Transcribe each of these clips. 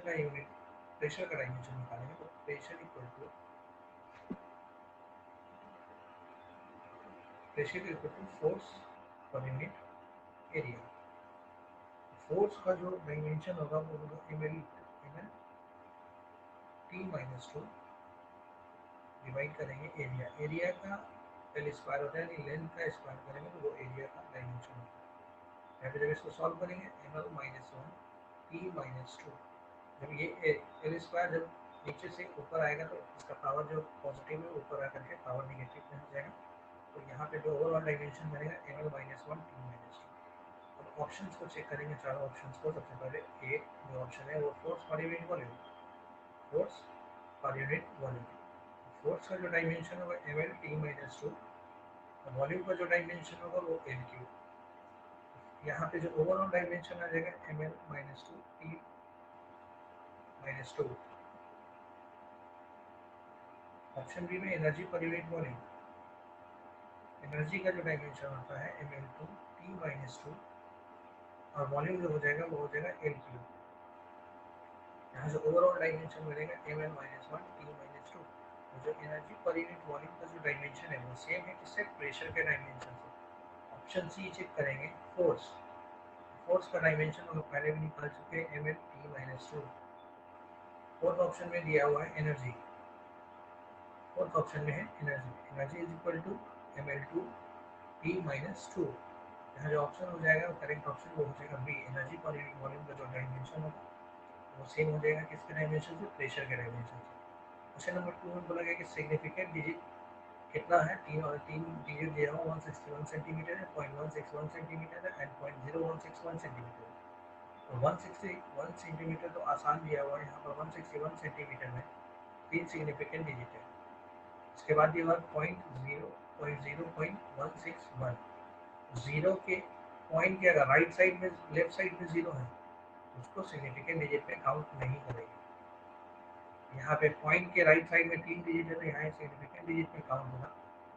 का unit pressure का dimension निकालेंगे तो pressure equal to force per unit area. Force का जो डायमेंशन होगा वो होगा ml t minus two divide करेंगे एरिया। एरिया का एल स्क्वायर होता है यानी लेंथ का स्क्वायर करेंगे तो वो एरिया का डायमेंशन होता है। यहाँ पे जब इसको सॉल्व करेंगे ml minus one t minus to, जब ये एल स्क्वायर जब नीचे से ऊपर आएगा तो इसका पावर जो पॉजिटिव है ऊपर आकर के पावर निगेटिव में हो जाएगा। तो यहाँ पे जो ओवरऑल डायमेंशन बनेगा ml minus one t minus to. अब ऑप्शंस को चेक करेंगे, चारों ऑप्शंस को। सबसे पहले ए जो ऑप्शन है वो force per unit volume, force per unit volume. Force का जो डायमेंशन होगा ml t minus to, volume का जो डायमेंशन होगा वो एल क्यू। यहाँ पे जो ओवरऑल डायमेंशन आ जाएगा ml minus two t minus two. Option B में energy per unit volume, energy का जो डायमेंशन होता है ml two t minus two और वॉल्यूम जो हो जाएगा वो हो जाएगा एल क्यू। यहाँ जो ओवरऑल डायमेंशन मिलेगा ml minus one t minus to. जो एनर्जी पर यूनिट वॉल्यूम का जो डायमेंशन है वो सेम है किससे, प्रेशर के डायमेंशन से। ऑप्शन सी चेक करेंगे फोर्स, फोर्स का डायमेंशन हम लोग पहले भी निकाल चुके हैं ml t minus two. Fourth option में दिया हुआ है एनर्जी, फोर्थ ऑप्शन में है energy, energy is equal to ml two t minus two. यहाँ जो ऑप्शन हो जाएगा करेक्ट ऑप्शन वो हो जाएगा B, energy per unit volume का जो डायमेंशन होगा वो सेम हो जाएगा किसके डायमेंशन से, प्रेशर के डायमेंशन से। क्वेश्चन नंबर 2 में बोला गया कि सिग्निफिकेंट डिजिट कितना है, तीन डिजिट दिया हुआ 161 सेंटीमीटर है, 0.161 सेंटीमीटर है एंड 0.0161 सेंटीमीटर है। तो 161 सेंटीमीटर तो आसान दिया हुआ है, यहाँ पर 161 सेंटीमीटर में तीन सिग्निफिकेंट डिजिट है। इसके बाद दिया हुआ 0.161, जीरो के पॉइंट के अगर राइट साइड में लेफ्ट साइड में जीरो है तो उसको सिग्निफिकेंट डिजिट पे काउंट नहीं करेंगे। यहाँ पे पॉइंट के राइट साइड में तीन डिजिट है तो यहाँ सिग्निफिकेंट डिजिट पे काउंट होगा,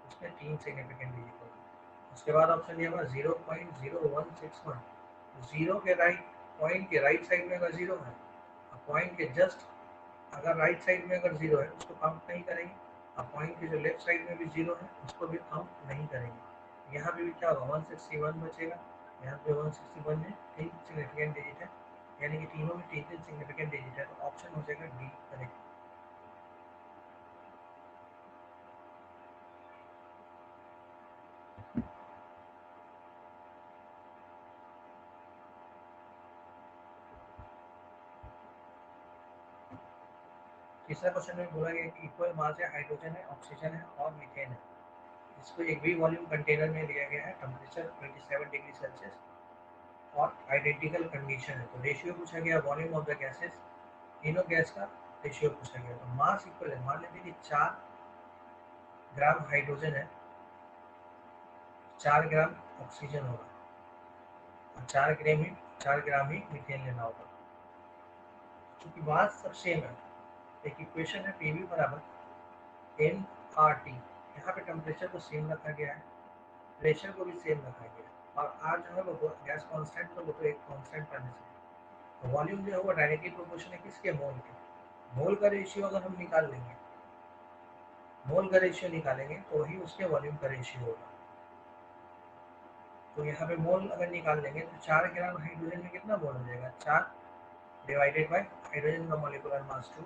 उसमें तीन सिग्निफिकेंट डिजिट होगा। उसके बाद ऑप्शन दिया हुआ 0.0161, जीरो के राइट पॉइंट के राइट साइड में अगर जीरो है, पॉइंट के जस्ट अगर राइट साइड में अगर जीरो है उसको काउंट नहीं करेंगे, अब पॉइंट के जो लेफ्ट साइड में भी जीरो है उसको भी काउंट नहीं करेंगे। यहाँ पे भी क्या होगा 161 बचेगा, यहाँ पे 161 में तीन सिग्निफिकेंट डिजिट है यानी कि तीनों में तीन तीन सिग्निफिकेंट डिजिट है, तो ऑप्शन हो जाएगा डी करेक्ट। तीसरा क्वेश्चन में बोला गया कि इक्वल मास है, हाइड्रोजन है, ऑक्सीजन है और मीथेन है। इसको एक भी वॉल्यूम कंटेनर में दिया गया है, टेम्परेचर 27 डिग्री सेल्सियस और आइडेंटिकल कंडीशन है। तो रेशियो पूछा गया वॉल्यूम ऑफ द गैसेस, तीनों गैस का रेशियो पूछा गया। तो मास इक्वल है, मान लेते कि 4 ग्राम हाइड्रोजन है, 4 ग्राम ऑक्सीजन होगा और 4 ग्राम ही मीथेन लेना होगा। क्योंकि मास सब सेम है, एक इक्वेशन है पीवी बराबर एन आर टी। यहाँ पे टेम्परेचर को सेम रखा गया है, प्रेशर को भी सेम रखा गया है और आर जो है वो गैस कांस्टेंट, तो वो तो एक कांस्टेंट रहने से। तो वॉल्यूम जो है वो डायरेक्टली प्रोपोर्शनल है किसके, मोल के। मोल का रेशियो अगर हम निकाल लेंगे, मोल का रेशियो निकालेंगे तो वही उसके वॉल्यूम का रेशियो होगा। तो यहाँ पे मोल अगर निकाल लेंगे तो 4 ग्राम हाइड्रोजन में कितना मोल हो जाएगा, 4 डिवाइडेड बाय हाइड्रोजन का मॉलिक्यूलर मास 2।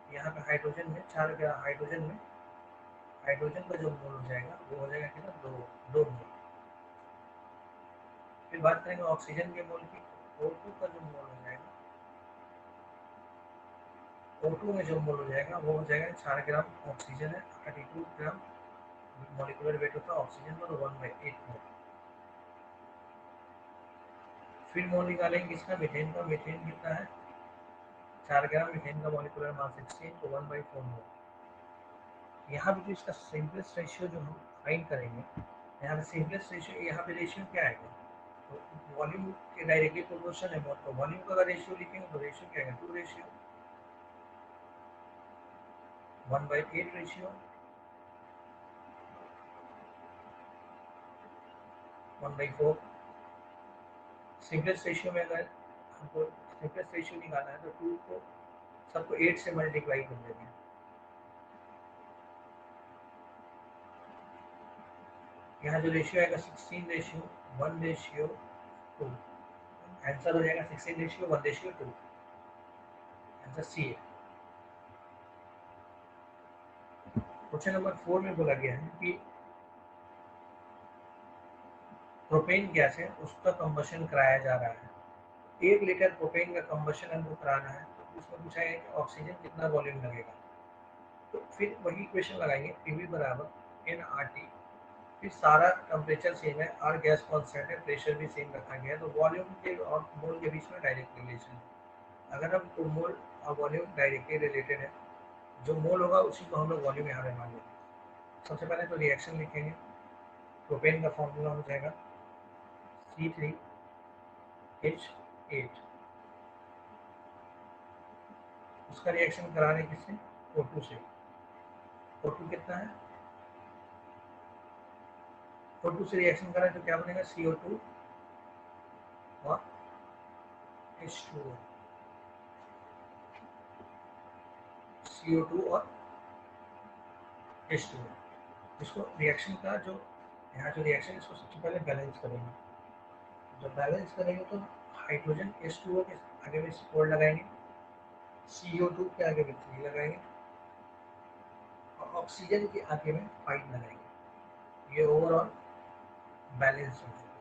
यहाँ पे हाइड्रोजन में 4 ग्राम हाइड्रोजन में हाइड्रोजन का जो मोल हो जाएगा वो हो जाएगा कितना, 2 मोल। फिर बात करेंगे ऑक्सीजन के मोल की। O2 का जो मोल हो जाएगा, O2 में जो मोल हो जाएगा वो हो जाएगा 4 ग्राम ऑक्सीजन है, 32 ग्राम मॉलिक्यूलर वेट होता है ऑक्सीजन का, तो 1/8 मोल। फिर मोल निकालेंगे किसका, मीथेन का। मीथेन कितना है, 4 ग्राम मीथेन का मॉलिक्यूलर मास 16, तो 1/4 मोल। यहाँ पे जो इसका सिंपलेस्ट रेशियो जो हम फाइंड करेंगे, यहाँ पे सिंपलेस्ट रेशियो, यहाँ पे रेशियो क्या आएगा, तो वॉल्यूम के डायरेक्टली प्रोपोर्शन है मोल, तो वॉल्यूम का अगर रेशियो लिखेंगे तो रेशियो क्या आएगा, 2 रेशियो 1/8 रेशियो 1/4। सिंपलेस्ट रेशियो में अगर हमको स्टिफनेस रेशियो निकालना है तो 2 को सबको 8 से मल्टीप्लाई कर देंगे। यहाँ जो रेशियो आएगा 16:1:2, आंसर हो जाएगा 16:1:2। आंसर सी है। क्वेश्चन नंबर 4 में बोला गया है कि प्रोपेन गैस है उसका कंबशन कराया जा रहा है। 1 लीटर प्रोपेन का कंबशन हमको कराना है तो उसमें पूछा है कि ऑक्सीजन कितना वॉल्यूम लगेगा। तो फिर वही इक्वेशन लगाएंगे, पीवी बराबर एन आर टी, फिर सारा टेम्परेचर सेम है, आर गैस कॉन्स्टेंट है, प्रेशर भी सेम रखा गया है, तो वॉल्यूम के और मोल के बीच में डायरेक्ट रिलेशन है। अगर हम तो मोल और वॉल्यूम डायरेक्टली रिलेटेड है, जो मोल होगा उसी को हम लोग वॉल्यूम यहाँ पे मान लेंगे। सबसे पहले तो रिएक्शन लिखेंगे। प्रोपेन का फॉर्मूला हो जाएगा C3H8, उसका रिएक्शन करा रहे किससे, O2 से। O2 कितना है, O2 से रिएक्शन करें तो क्या बनेगा, CO2 और H2O, CO2 और H2O। इसको रिएक्शन का जो यहाँ जो रिएक्शन इसको सबसे पहले बैलेंस करेंगे। जब बैलेंस करेंगे तो हाइड्रोजन H2O के आगे में 4 लगाएंगे, CO2 के आगे में 3 लगाएंगे और ऑक्सीजन के आगे में 5 लगाएंगे। ये ओवरऑल बैलेंस हो जाएगा।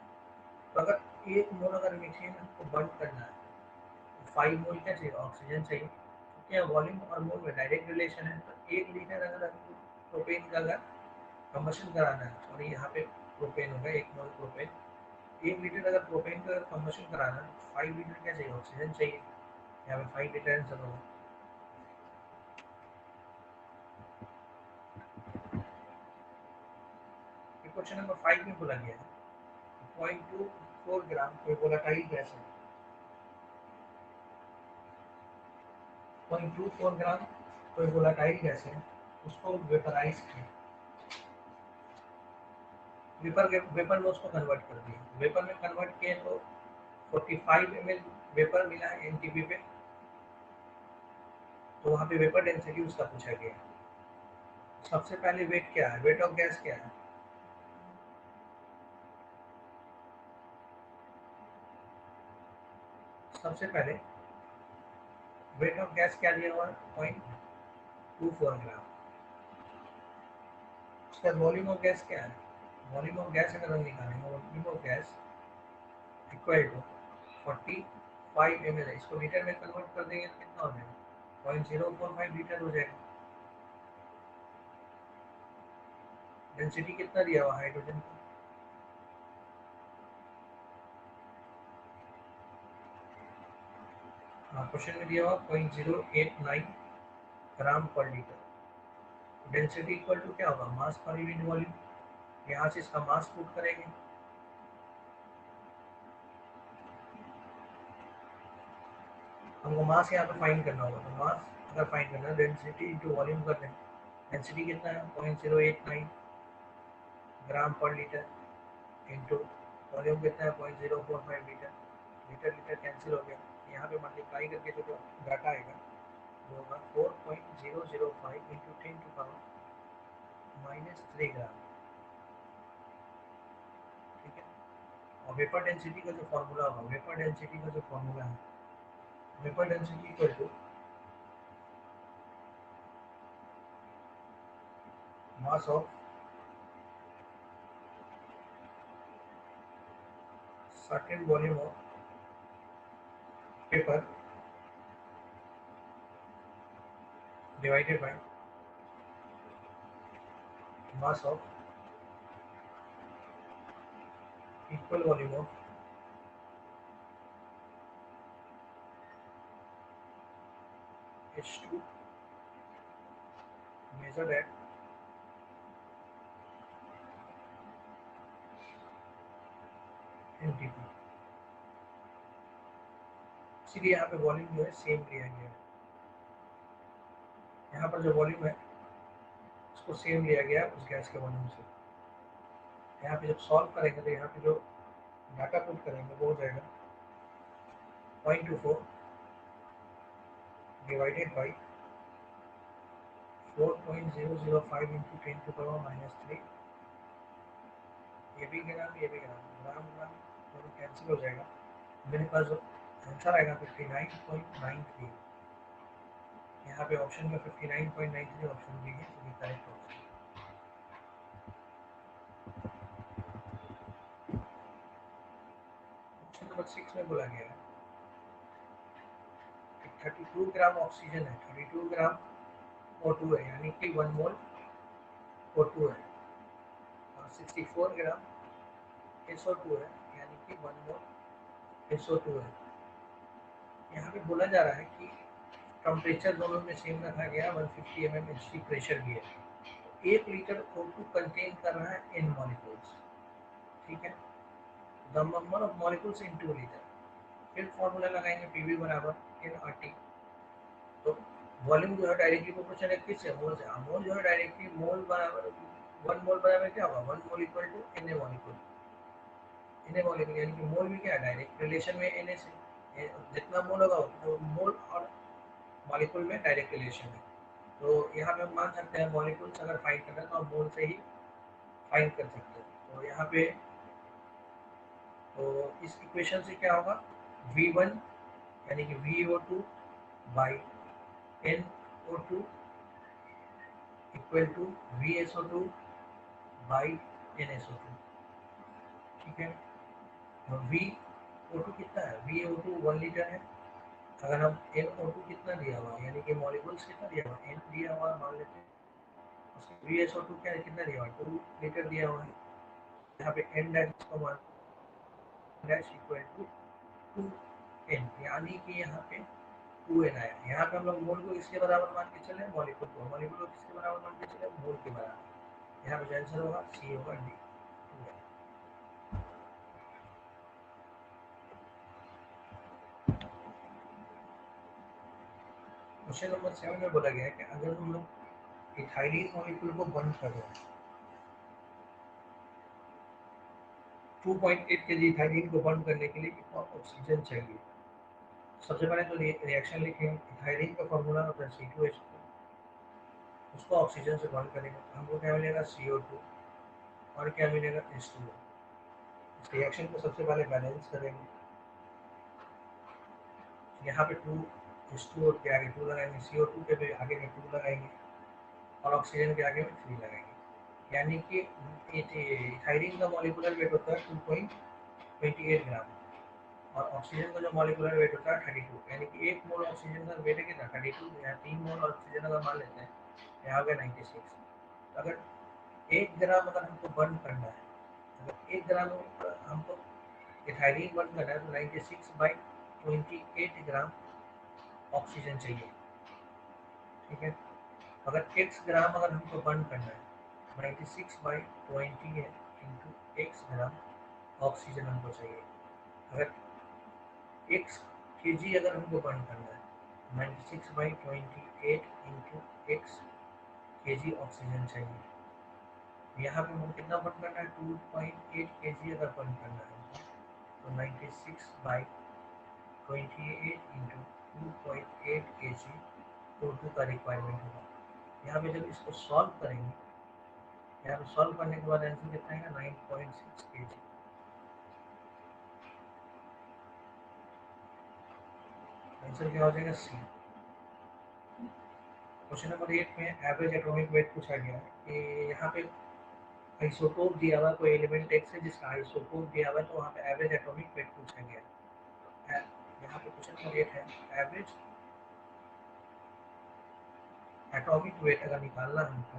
तो अगर 1 मोल अगर मीथेन को बर्न करना है तो 5 मोल क्या चाहिए, ऑक्सीजन चाहिए। क्या वॉल्यूम और मोल में डायरेक्ट रिलेशन है, तो 1 लीटर अगर आपको प्रोपेन का अगर कंबशन कराना है, और यहाँ पे प्रोपेन होगा 1 मोल प्रोपेन, 1 लीटर अगर प्रोपेन का कंबशन कराना है तो 5 लीटर क्या चाहिए, ऑक्सीजन चाहिए। यहाँ पे 5 लीटर आंसर होगा। क्वेश्चन नंबर 5 में बोला गया है 0.24 ग्राम कोई वोलेटाइल गैस है, 0.24 ग्राम कोई वोलेटाइल गैस है, उसको वेपराइज किया, वेपर में उसको कन्वर्ट कर दिया। वेपर में कन्वर्ट किए तो 45 ml वेपर मिला है एनटीपी पे, तो वहाँ पे वेपर डेंसिटी उसका पूछा गया। सबसे पहले वेट क्या है, वेट ऑफ गैस क्या है, सबसे पहले वेट ऑफ गैस क्या दिया हुआ है, 0.24 ग्राम। उसका वॉल्यूम ऑफ गैस क्या है, वॉल्यूम ऑफ गैस अगर हम निकालेंगे, volume of gas equal to 45 ml है, इसको लीटर में कन्वर्ट कर देंगे तो कितना हो जाएगा, 0.045 लीटर हो जाएगा। डेंसिटी कितना दिया हुआ हाइड्रोजन का, क्वेश्चन में दिया हुआ 0.089 ग्राम per litre. Density equal to क्या होगा, मास पर यूनिट वॉल्यूम। यहाँ से इसका मास पुट करेंगे, हमको मास यहाँ पे फाइंड करना होगा, तो मास अगर फाइंड करना है डेंसिटी इंटू वॉल्यूम कर दें। डेंसिटी कितना है 0.089 ग्राम पर लीटर इंटू वॉल्यूम कितना है 0.045 लीटर। लीटर लीटर कैंसिल हो गया, यहाँ पे मल्टीप्लाई करके जो डाटा आएगा वो होगा 4.005 इंटू 10⁻³ ग्राम। ठीक है, और वेपर डेंसिटी का जो फॉर्मूला होगा, वेपर डेंसिटी का जो फॉर्मूला है, vapour density equal to mass of certain volume of paper divided by mass of equal volume of H2 measured at NTP। इसलिए यहाँ पे वॉल्यूम जो है सेम लिया गया है, यहाँ पर जो वॉल्यूम है उसको सेम लिया गया है उस गैस के वॉल्यूम से। यहाँ पे जब सॉल्व करेंगे तो यहाँ पे जो डाटा पुट करेंगे वो हो जाएगा 0.24 डिवाइडेड बाई 4.005 इंटू 10⁻³ ये भी ग्राम ये भी ग्राम, ग्राम ग्राम दोनों कैंसिल हो जाएगा। मेरे पास जो आंसर आएगा 59.93। यहाँ पे ऑप्शन में 59.93 ऑप्शन भी है, ये करेक्ट ऑप्शन। ऑप्शन नंबर 6 में बोला गया है 32 ग्राम ऑक्सीजन है, 32 ग्राम O2 है, यानी कि 1 मोल O2 है, और 64 ग्राम SO2 है, यानी कि 1 मोल SO2 है। यहाँ पे बोला जा रहा है कि टेम्परेचर दोनों में सेम रखा गया, 150 mm HG प्रेशर भी है। 1 लीटर O2 कंटेन कर रहा है N मॉलिक्यूल्स, ठीक है, the number of molecules in 2 litre. फिर फॉर्मूला लगाएंगे PV बराबर NRT। तो वॉल्यूम जो है डायरेक्टली प्रोपोर्शनल है किससे, मोल से। मोल जो है डायरेक्टली मोल बराबर 1 मोल बराबर क्या होगा, 1 mole equal to Na molecule. Na molecule यानी कि मोल भी क्या है, डायरेक्ट रिलेशन में Na से, जितना मोल होगा वो मोल और मॉलिक्यूल में डायरेक्ट रिलेशन है। तो यहाँ पे हम मान सकते हैं मॉलिक्यूल्स अगर फाइंड करना है तो हम मोल से ही फाइंड कर सकते हैं। तो यहाँ पे तो इस इक्वेशन से क्या होगा, V1 यानी कि VO2 by NO2 equal to VSO2 by NSO2, ठीक है। और VO2 कितना है, VO2 1 लीटर है। अगर हम NO2 कितना दिया हुआ है, यानी कि मॉलिक्यूल्स कितना दिया हुआ है, N दिया हुआ मान लेते हैं, उसके VSO2 क्या कितना दिया हुआ है, 2 लीटर दिया हुआ है। यहाँ पे N डैश को मान डैश इक्वल टू 2N, यानी कि यहाँ पे 2N आया। यहाँ पे हम लोग मोल को किसके बराबर मान के चले, मॉलिक्यूल को किसके बराबर मान के चले, मोल के बराबर। यहाँ पे आंसर होगा C होगा D। क्वेश्चन नंबर 7 में बोला गया है कि अगर हम लोग इथाइलिन मॉलिक्यूल को बंद कर रहे हैं, 2.8 kg इथाइलिन को बंद करने के लिए कितना ऑक्सीजन चाहिए। सबसे पहले तो रिएक्शन लिखेंगे, इथाइलिन का फॉर्मूला होता है C2H2, उसको ऑक्सीजन से बंद करेंगे तो हमको क्या मिलेगा CO2, और क्या मिलेगा H2O। इस रिएक्शन को सबसे पहले बैलेंस करेंगे, यहाँ पे 2 H2O के आगे 2 लगाएंगे, CO2 के भी आगे में 2 लगाएंगे, और ऑक्सीजन के आगे में 3 लगाएंगे, यानी कि इथाइलिन का मॉलिक्यूलर वेट होता है 2.28 ग्राम, और ऑक्सीजन का जो मॉलिक्यूलर वेट होता है 32, यानी कि 1 मोल ऑक्सीजन का वेट है कितना 32, यहाँ 3 मोल ऑक्सीजन अगर मान लेते हैं, यहाँ पे 96। अगर 1 ग्राम अगर हमको बर्न करना है, अगर 1 ग्राम हमको इथाइलिन बर्न करना है तो 96/28 ग्राम ऑक्सीजन चाहिए, ठीक है। अगर x ग्राम अगर हमको बर्न करना है, 96/20 इंटू x ग्राम ऑक्सीजन हमको चाहिए। अगर x kg अगर हमको बर्न करना है, 96/28 इंटू x kg ऑक्सीजन चाहिए। यहाँ पे हमको कितना बर्न करना है, 2.8 kg अगर बर्न करना है तो 96/28 इंटू 2.8 kg O2 का रिक्वायरमेंट होगा। यहाँ पे जब इसको सॉल्व करेंगे, यहाँ पे सॉल्व करने के बाद आंसर कितना आएगा 9.6 kg। आंसर क्या हो जाएगा C। क्वेश्चन नंबर 8 में एवरेज एटॉमिक वेट पूछा गया है कि यहाँ पे आइसोटोप दिया हुआ कोई एलिमेंट एक्स है जिसका आइसोटोप दिया हुआ है, तो वहाँ पे एवरेज एटॉमिक वेट पूछा गया है। यहाँ पे क्वेश्चन नंबर 8 है एवरेज एटॉमिक वेट अगर निकालना है हमको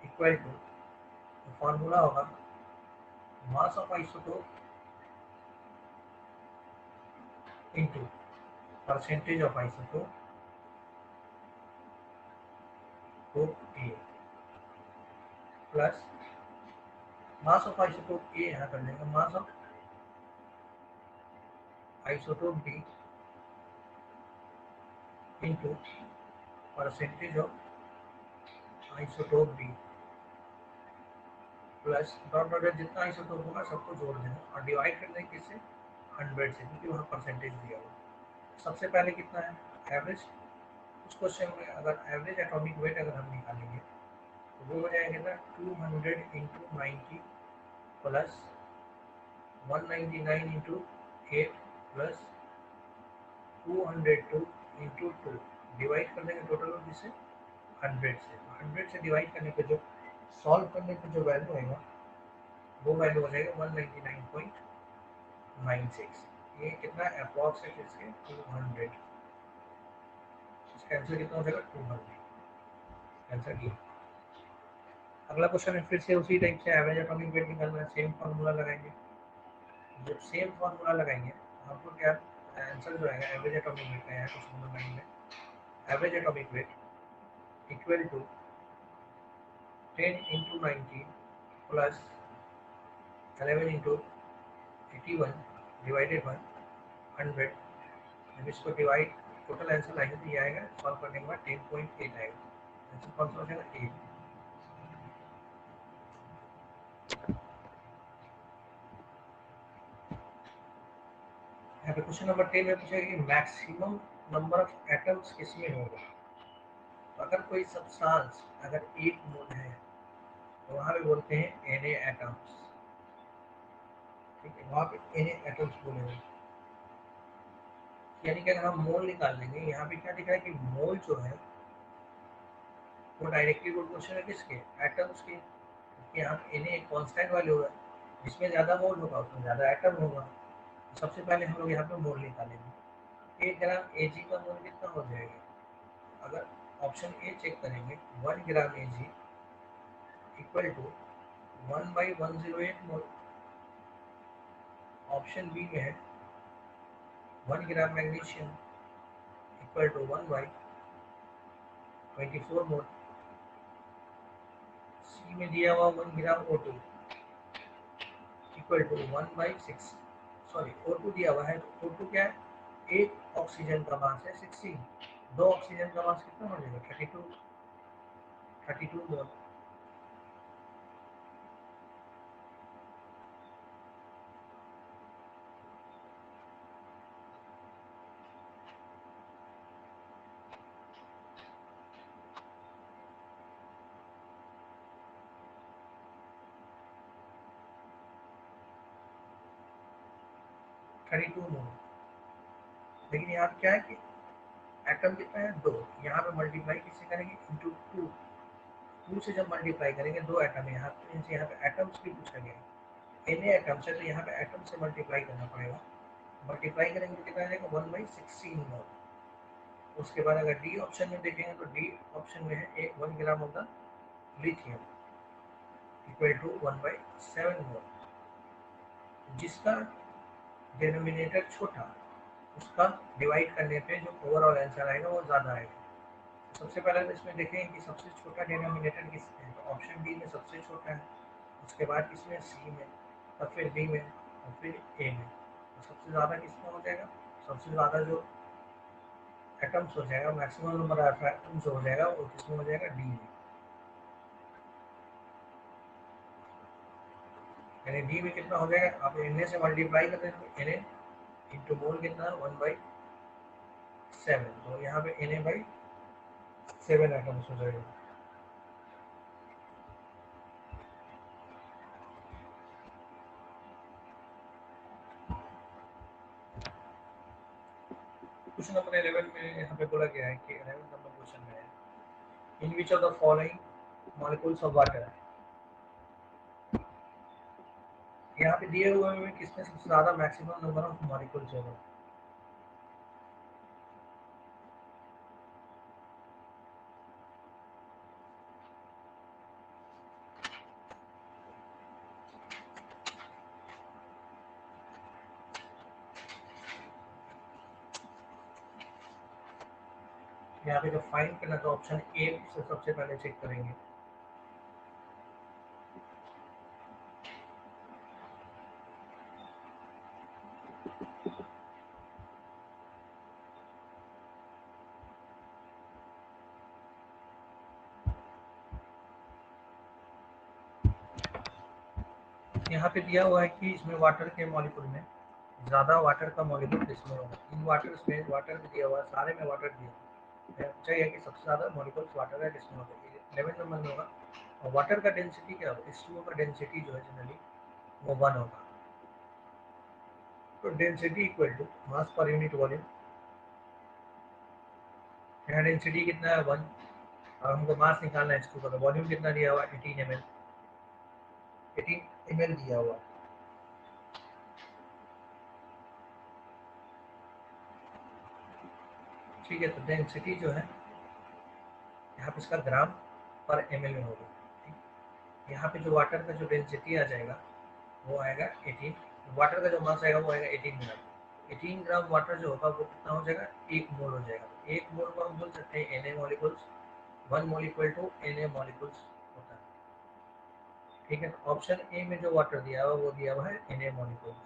इक्वल टू, तो फॉर्मूला होगा mass of isotope into percentage of isotope A plus mass of isotope A यहाँ कर लेंगे, mass of isotope B into percentage of isotope B plus dot dot जितना आइसोटोप होगा सबको जोड़ देना और डिवाइड कर देंगे किससे, 100 से, क्योंकि वहाँ परसेंटेज दिया हुआ। सबसे पहले कितना है एवरेज उस क्वेश्चन में अगर एवरेज एटॉमिक वेट अगर हम निकालेंगे तो वो हो जाएगा ना 200 into 90 plus 199 into 8 plus 202 into 2 divide करने का टोटल हो जिससे 100 से 100 से डिवाइड करने पे जो सॉल्व करने पे जो वैल्यू आएगा वो वैल्यू हो जाएगा 199.96। ये कितना अप्रॉक्स है इसके 200। इसका आंसर कितना हो जाएगा 200। आंसर ये। अगला क्वेश्चन है फिर से उसी टाइप से एवरेज एटॉमिक वेट निकालना है। सेम फार्मूला लगाएंगे। जब सेम फार्मूला लगाएंगे हमको क्या आंसर जो आएगा एवरेज एटॉमिक वेट का है क्वेश्चन नंबर 9 में average atomic weight equal to 10 into 90 plus 11 into 81 divided by 100। जब इसको डिवाइड टोटल आंसर लाएंगे तो ये आएगा सॉल्व करने के बाद 10.8 आएगा। आंसर कौन सा हो जाएगा 8। यहाँ पे क्वेश्चन नंबर 10 में पूछेगा कि मैक्सिमम नंबर ऑफ एटम्स किसमें होगा। तो अगर कोई सब्सटेंस अगर 1 मोल है तो वहाँ पे बोलते हैं Na एटम्स। ठीक है, वहाँ पे Na एटम्स बोलेंगे। यानी कि अगर हम मोल निकाल लेंगे यहाँ पे क्या दिख रहा है कि मोल जो है वो डायरेक्टली प्रोपोर्शनल है किसके एटम्स के। यहाँ पे Na एक कांस्टेंट वैल्यू है, जिसमें ज़्यादा मोल होगा उसमें ज़्यादा एटम होगा। सबसे पहले हम लोग यहाँ पे मोल निकालेंगे। 1 ग्राम Ag का मोल कितना हो जाएगा। अगर ऑप्शन ए चेक करेंगे 1 gram Ag equal to 1/108 mole. Option B में है 1 gram magnesium equal to 1/24 mole. C में दिया हुआ 1 ग्राम O2 equal to 1/6। Sorry O2 दिया हुआ है तो O2 क्या है, एक ऑक्सीजन का मास है 16, दो ऑक्सीजन का मास कितना हो जाएगा 32 मोल। लेकिन यहाँ पे क्या है कि एटम कितना है 2, यहाँ पे मल्टीप्लाई किससे करेंगे इंटू 2 से जब मल्टीप्लाई करेंगे 2 एटम यहाँ पे एटम्स भी पूछा गया Na एटम्स है तो यहाँ पे एटम से मल्टीप्लाई करना पड़ेगा। मल्टीप्लाई करेंगे तो कितना आ जाएगा 1/16 मोल। उसके बाद अगर डी ऑप्शन में देखेंगे तो डी ऑप्शन में है 1 gram of the lithium equal to 1/7 mole. जिसका डिनोमिनेटर छोटा उसका डिवाइड करने पे जो ओवरऑल आंसर आएगा वो ज़्यादा आएगा। सबसे पहले तो इसमें देखें कि सबसे छोटा डिनोमिनेटर किसमें है तो ऑप्शन बी में सबसे छोटा है। उसके बाद किसमें सी में, और फिर बी में, और फिर ए में। तो सबसे ज़्यादा किसमें हो जाएगा, सबसे ज़्यादा जो एटम्स हो जाएगा मैक्सिमम नंबर ऑफ एटम्स हो जाएगा वो किसमें हो जाएगा डी में। यानी डी में कितना हो जाएगा, आप Na से मल्टीप्लाई करते हैं तो Na इंटू मोल कितना 1/7 तो यहाँ पे Na/7 एटम्स हो जाएगा। क्वेश्चन नंबर 11 में यहाँ पे बोला गया है कि 11 नंबर क्वेश्चन में है in which of the following molecules of water है। यहाँ पे दिए हुए में किसमें सबसे ज़्यादा मैक्सिमम नंबर ऑफ मॉलिक्यूल्स होगा। यहाँ पे जब फाइंड करना तो ऑप्शन ए से सबसे पहले चेक करेंगे। यहाँ पे दिया हुआ है कि इसमें वाटर के मॉलिक्यूल में ज़्यादा वाटर का मॉलिक्यूल किसमें होगा। इन वाटर्स में वाटर दिया हुआ है, सारे में वाटर दिया हुआ है चाहिए कि सबसे ज़्यादा मॉलिक्यूल्स वाटर का किसमें होता है, 11 नंबर में होगा। और वाटर का डेंसिटी क्या होगा, H2O का डेंसिटी जो है जनरली वो 1 होगा। तो density equal to mass per unit volume. यहाँ डेंसिटी कितना है 1, और हमको मास निकालना है H2O का, तो वॉल्यूम कितना दिया हुआ 18 ml, 18 ml दिया हुआ। ठीक है, तो डेंसिटी जो है यहाँ पे इसका ग्राम पर ml में होगा। ठीक, यहाँ पे जो वाटर का जो डेंसिटी आ जाएगा वो आएगा 18, वाटर का जो मास आएगा वो आएगा 18 ग्राम। 18 ग्राम वाटर जो होगा वो कितना हो जाएगा, 1 मोल हो जाएगा। 1 मोल को हम बोल सकते हैं Na molecules, 1 mole equal to Na molecules होता है। ठीक है, तो ऑप्शन ए में जो वाटर दिया हुआ वो दिया हुआ है Na मॉलिक्यूल्स।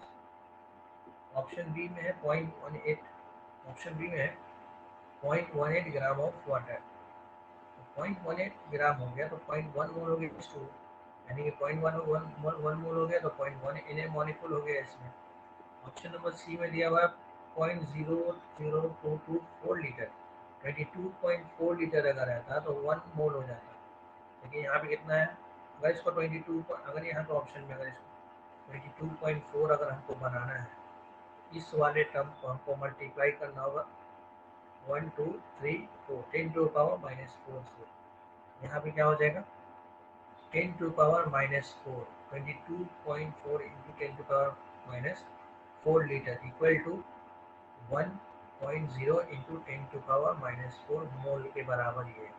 ऑप्शन बी में है 0.18, ऑप्शन बी में है 0.18 ग्राम ऑफ वाटर। 0.18 ग्राम हो गया तो 0.1 मोल हो गया H2, यानी कि 0.1 मोल हो गया तो 0.1 Na मॉलिक्यूल हो गया इसमें। ऑप्शन नंबर सी में दिया हुआ है 0.00224 लीटर, 22.4 लीटर अगर रहता तो 1 मोल हो जाता। लेकिन यहाँ पे कितना है, अगर इसको 22, अगर यहाँ पे ऑप्शन में अगर इसको 22.4 अगर हमको बनाना है, इस वाले टर्म को हमको मल्टीप्लाई करना होगा 1 2 3 4 10 टू पावर माइनस 4 से। यहाँ पे क्या हो जाएगा 10 to power minus 4, 22.4 into 10 to power minus 4 litre equal to 1.0 into 10 to power minus 4 mole के बराबर ही है,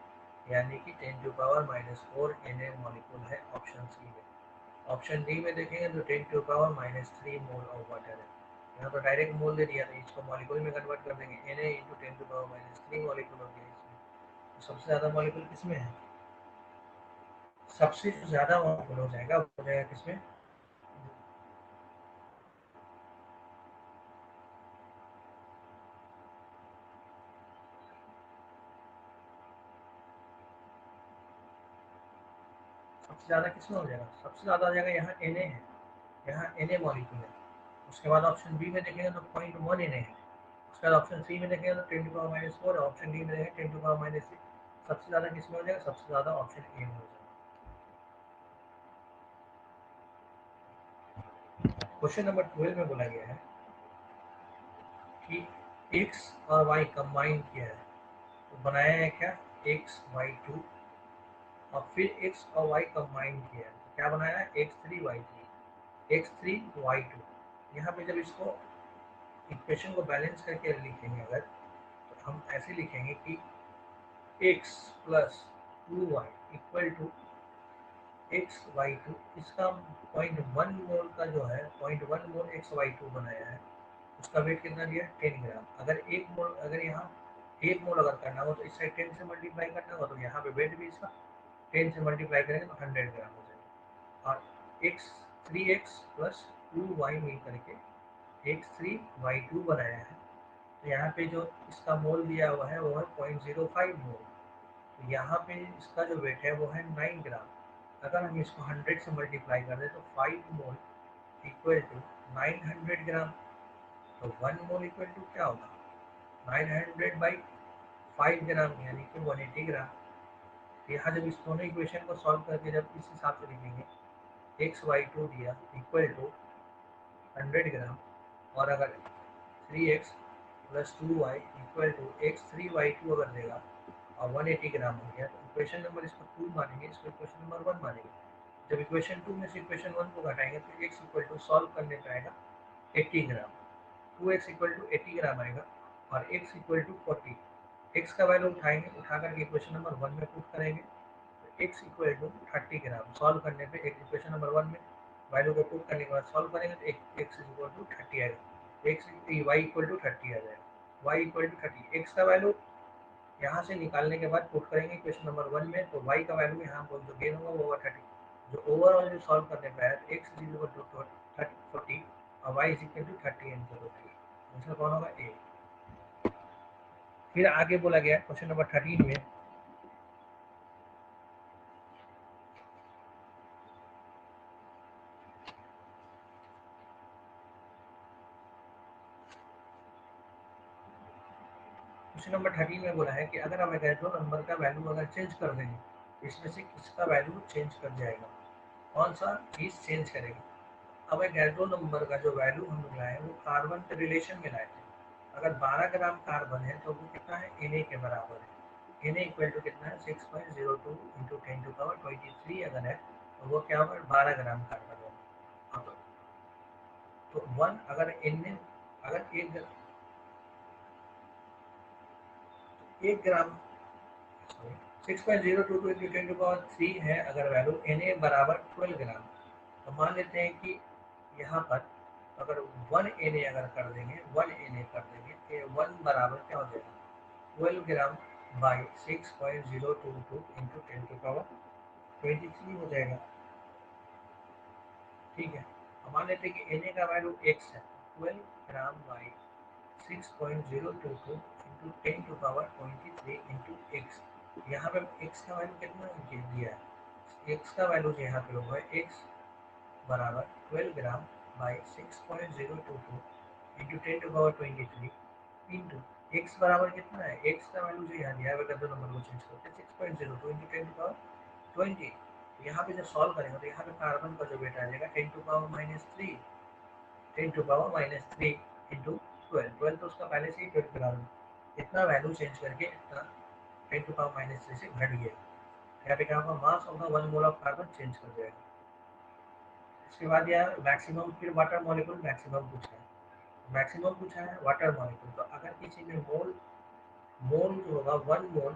यानी कि 10 to power minus 4 Na molecule है ऑप्शन सी में। ऑप्शन डी में देखेंगे तो 10 to power minus 3 mole of water है। यहाँ तो डायरेक्ट मोल दे दिया था, इसको मॉलिक्यूल में कन्वर्ट कर देंगे, Na into 10 to power minus 3 molecule हो गया इसमें। तो सबसे ज़्यादा मॉलिक्यूल किसमें है, सबसे जो ज़्यादा मॉलिक्यूल हो जाएगा वो हो जाएगा किसमें, सबसे ज़्यादा किसमें हो जाएगा, सबसे ज़्यादा हो जाएगा यहाँ Na है, यहाँ Na मॉलिक्यूल है। उसके बाद ऑप्शन बी में देखेंगे तो 0.1 Na है। उसके बाद ऑप्शन सी में देखेंगे तो 10 टू पावर माइनस 4 है। ऑप्शन डी में देखेंगे 10 टू पावर माइनस 6। सबसे ज़्यादा किसमें हो जाएगा, सबसे ज़्यादा ऑप्शन ए में हो जाएगा। क्वेश्चन नंबर 12 में बोला गया है कि x और y कंबाइन किया है, तो बनाया है क्या x y2, और फिर x और y कंबाइन किया है, तो क्या बनाया है x3y3, x3y2। यहाँ पे जब इसको इक्वेशन को बैलेंस करके लिखेंगे अगर, तो हम ऐसे लिखेंगे कि x plus 2y equal to x y2। इसका 0.1 मोल का जो है 0.1 मोल x y2 बनाया है, उसका वेट कितना दिया 10 ग्राम। अगर एक मोल, अगर यहाँ 1 मोल अगर करना हो तो इस साइड 10 से मल्टीप्लाई करना होगा, तो यहाँ पे वेट भी इसका 10 से मल्टीप्लाई करेंगे तो 100 ग्राम हो जाएगा। और x 3x प्लस 2y मिल करके x3y2 बनाया है, तो यहाँ पे जो इसका मोल दिया हुआ है वो है 0.05 मोल। तो यहाँ पे इसका जो वेट है वो है 9 ग्राम। अगर हम इसको 100 से मल्टीप्लाई कर दें तो 5 मोल इक्वल टू 900 ग्राम। तो 1 मोल इक्वल टू क्या होगा 900 बाई 5 ग्राम, यानी कि 180 ग्राम। तो यहाँ जब इस दोनों इक्वेशन को सॉल्व करके जब इस हिसाब से लिखेंगे x y2 दिया इक्वल टू 100 ग्राम, और अगर 3x plus 2y equal to x3y2 अगर देगा और 180 ग्राम हो गया, तो इक्वेशन नंबर इसको 2 मानेंगे, इसको इक्वेशन नंबर 1 मानेंगे। जब इक्वेशन 2 में से इक्वेशन 1 को घटाएंगे तो x इक्वल टू सॉल्व करने पे आएगा 80 ग्राम, 2x इक्वल टू 80 ग्राम आएगा, और x इक्वल टू 40। x का वैल्यू उठाएंगे, उठा करके इक्वेशन नंबर 1 में पुट करेंगे, तो x equal to 30 gram. Solve करने पे एक इक्वेशन नंबर 1 में वैल्यू को पुट करने के बाद सॉल्व करेंगे तो x इक्वल टू 30 आएगा, x y इक्वल टू 30 आ जाएगा, y इक्वल टू 30। x का वैल्यू यहाँ से निकालने के बाद पुट करेंगे क्वेश्चन नंबर 1 में, तो y का वैल्यू यहाँ पर जो गेन होगा वो होगा 30। जो ओवरऑल जो सॉल्व करने पे आया तो x इज इक्वल टू 40 और y is equal to 30 and 3। Answer कौन होगा ए। फिर आगे बोला गया क्वेश्चन नंबर 13 में, क्वेश्चन क्वेश्चन नंबर 13 में बोला है कि अगर हम एवोगाड्रो नंबर का वैल्यू अगर चेंज कर देंगे इसमें से किसका वैल्यू चेंज कर जाएगा, कौन सा चीज चेंज करेगा। अब एवोगाड्रो नंबर का जो वैल्यू हम लोग लाए वो कार्बन के रिलेशन में लाए थे। अगर 12 ग्राम कार्बन है तो वो कितना है, Na के बराबर है। Na इक्वल टू कितना है, 6.02 इंटू 10⁻23 अगर है तो वो क्या होगा, 12 ग्राम कार्बन होगा। हाँ, तो 1 अगर Na अगर 1 ग्राम 6.022 इंटू 10⁻3 है अगर वैल्यू, Na बराबर 12 ग्राम। तो मान लेते हैं कि यहाँ पर अगर 1 Na अगर कर देंगे 1 Na कर देंगे तो 1 बराबर क्या हो जाएगा, 12 ग्राम बाई 6.022 इंटू 10⁻23 हो जाएगा। ठीक है, अब मान लेते हैं कि Na का वैल्यू x है, 12 gram by 6.022 into 10⁻23 into x। यहाँ पे x का वैल्यू कितना दिया है, x का वैल्यू जो यहाँ पे होगा x बराबर 12 gram by 6.022 into 10⁻23 into x बराबर कितना है, x का वैल्यू जो यहाँ दिया है वह दो नंबर को चेंज करते हैं 6.02 इंटू 10⁻20। यहाँ पे जब सॉल्व करेंगे तो यहाँ पे कार्बन का जो वेट आ जाएगा 10⁻3 10⁻3 इंटू 12 तो उसका पहले से ही 12 ग्राम, इतना वैल्यू चेंज करके इतना 10⁻3 से घट गया। यहाँ पे क्या होगा, मास होगा 1 मोल ऑफ कार्बन चेंज कर जाएगा। इसके बाद यार मैक्सिमम, फिर वाटर मॉलिक्यूल मैक्सिमम पूछा है, मैक्सिमम पूछा है वाटर मॉलिक्यूल। तो अगर किसी में मोल मोल जो होगा 1 mole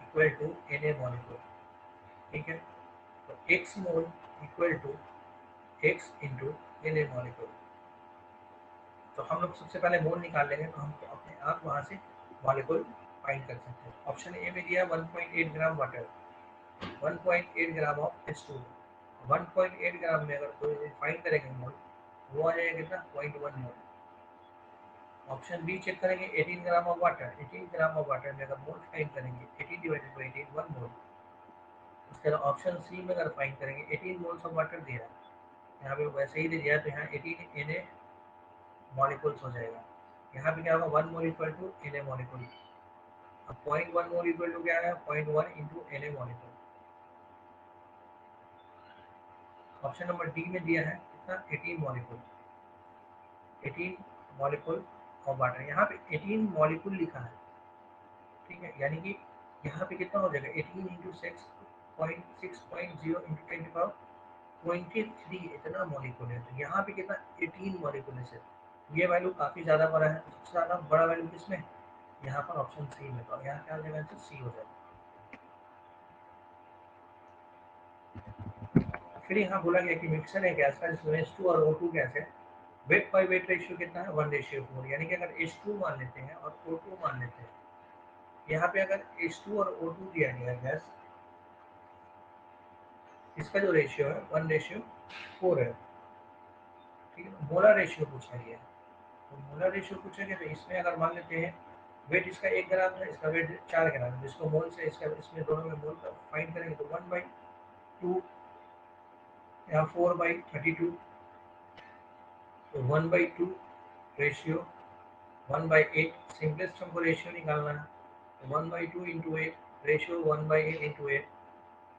equal to Na molecule, ठीक है, तो x mole equal to x into Na molecule. तो हम लोग सबसे पहले मोल निकाल लेंगे तो हम अपने आप वहाँ से मॉलिक्यूल फाइंड कर सकते हैं। ऑप्शन ए में दिया 1.8 gram water, 1.8 gram of H2। 1.8 ग्राम में अगर कोई फाइंड करेंगे मोल वो आ जाएगा कितना, 0.1 मोल। ऑप्शन बी चेक करेंगे 18 gram of water, 18 gram of water में अगर मोल फाइंड करेंगे 18 डिवाइडेड बाई 18 1 मोल। उसके बाद ऑप्शन सी में अगर फाइंड करेंगे 18 मोल्स ऑफ वाटर दिया है, यहाँ पे वैसे ही दिया है तो यहाँ 18 Na मॉलिक्यूल्स हो जाएगा। यहाँ पे क्या होगा 1 mole equal to Na molecule. अब 0.1 मोल इक्वल टू क्या है, 0.1 into Na molecule. Option number D में दिया है कितना, 18 मॉलिक्यूल, 18 मॉलिक्यूल ऑफ वाटर। यहाँ पे 18 मॉलिक्यूल लिखा है, ठीक है, यानी कि यहाँ पे कितना हो जाएगा 18 इंटू 6.0 इंटू 10⁻23 इतना मॉलिक्यूल है। तो यहाँ पे कितना 18 मॉलिक्यूल है सिर्फ। ये वैल्यू काफ़ी ज़्यादा बड़ा है, सबसे ज़्यादा बड़ा वैल्यू किसमें, यहाँ पर ऑप्शन सी में। तो यहाँ क्या हो जाएगा, सी हो जाएगा। फिर यहाँ बोला गया कि मिक्सर है गैस का जिसमें H2 और O2 गैस है, वेट बाई वेट रेशियो कितना है 1:4। यानी कि अगर H2 मान लेते हैं और O2 मान लेते हैं, यहाँ पे अगर H2 और O2 दिया गया है गैस, इसका जो रेशियो है 1:4 है, ठीक है। मोलर रेशियो पूछा गया है, तो मोलर रेशियो पूछा गया तो इसमें अगर मान लेते हैं वेट इसका 1 ग्राम है, इसका वेट 4 ग्राम है, जिसको मोल से इसका इसमें दोनों में मोल का फाइंड करेंगे तो 1/2 या 4/32, तो 1/2 रेशियो 1/8। सिंपलेस्ट हमको रेशियो निकालना है, तो 1/2 इंटू 8 रेशियो 1/8 इंटू 8।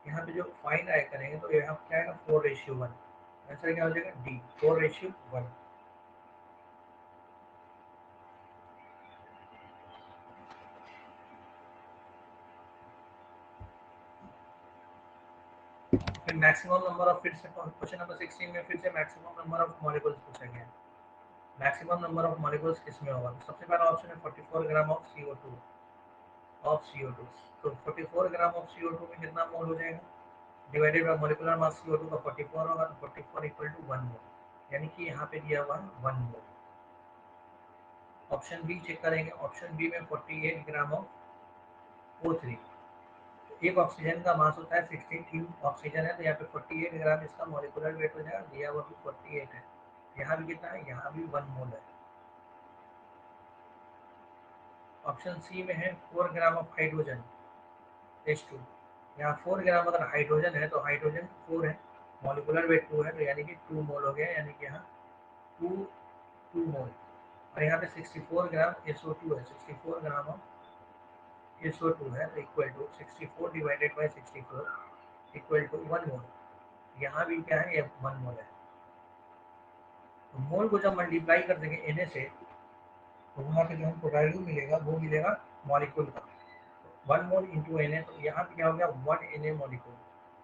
यहाँ पे जो फाइंड आया करेंगे तो यहाँ क्या आएगा 4:1। आंसर क्या हो जाएगा डी, 4:1। फिर मैक्सिमम नंबर ऑफ, फिर से क्वेश्चन नंबर 16 में फिर से मैक्सिमम नंबर ऑफ मॉलिक्यूल्स पूछा गया है। मैक्सिमम नंबर ऑफ मॉलिक्यूल्स किसमें होगा, तो सबसे पहला ऑप्शन है 44 gram of CO2 of CO2। तो 44 ग्राम ऑफ CO2 में कितना मोल हो जाएगा, divided by molecular mass CO2 का 44 होगा, तो 44 इक्वल टू 1 मोल, यानी कि यहाँ पे दिया हुआ 1 मोल। ऑप्शन बी चेक करेंगे, ऑप्शन बी में 48 ग्राम ऑफ O3। एक ऑक्सीजन का मास होता है 63 ऑक्सीजन है, तो यहाँ पे 48 ग्राम इसका मॉलिक्यूलर वेट हो जाएगा, दिया हुआ भी 48 है। यहाँ भी कितना है, यहाँ भी 1 मोल है। ऑप्शन सी में है 4 ग्राम ऑफ हाइड्रोजन H2। यहाँ 4 ग्राम अगर हाइड्रोजन है तो हाइड्रोजन 4 है, मॉलिक्यूलर वेट 2 है, तो यानी कि 2 मोल हो गया, यानी कि यहाँ 2 मोल। और यहाँ पे 64 ग्राम SO2 है, 64 ग्राम ऑफ SO2 है, तो equal to 64 divided by 64 equal to 1 mole. यहाँ भी क्या है, ये 1 मोल है। तो मोल को जब मल्टीप्लाई कर देंगे Na से, तो वहाँ पे जो हमको वैल्यू मिलेगा वो मिलेगा मॉलिक्यूल का। 1 मोल इंटू Na, तो यहाँ पे क्या हो गया 1 Na मॉलिक्यूल।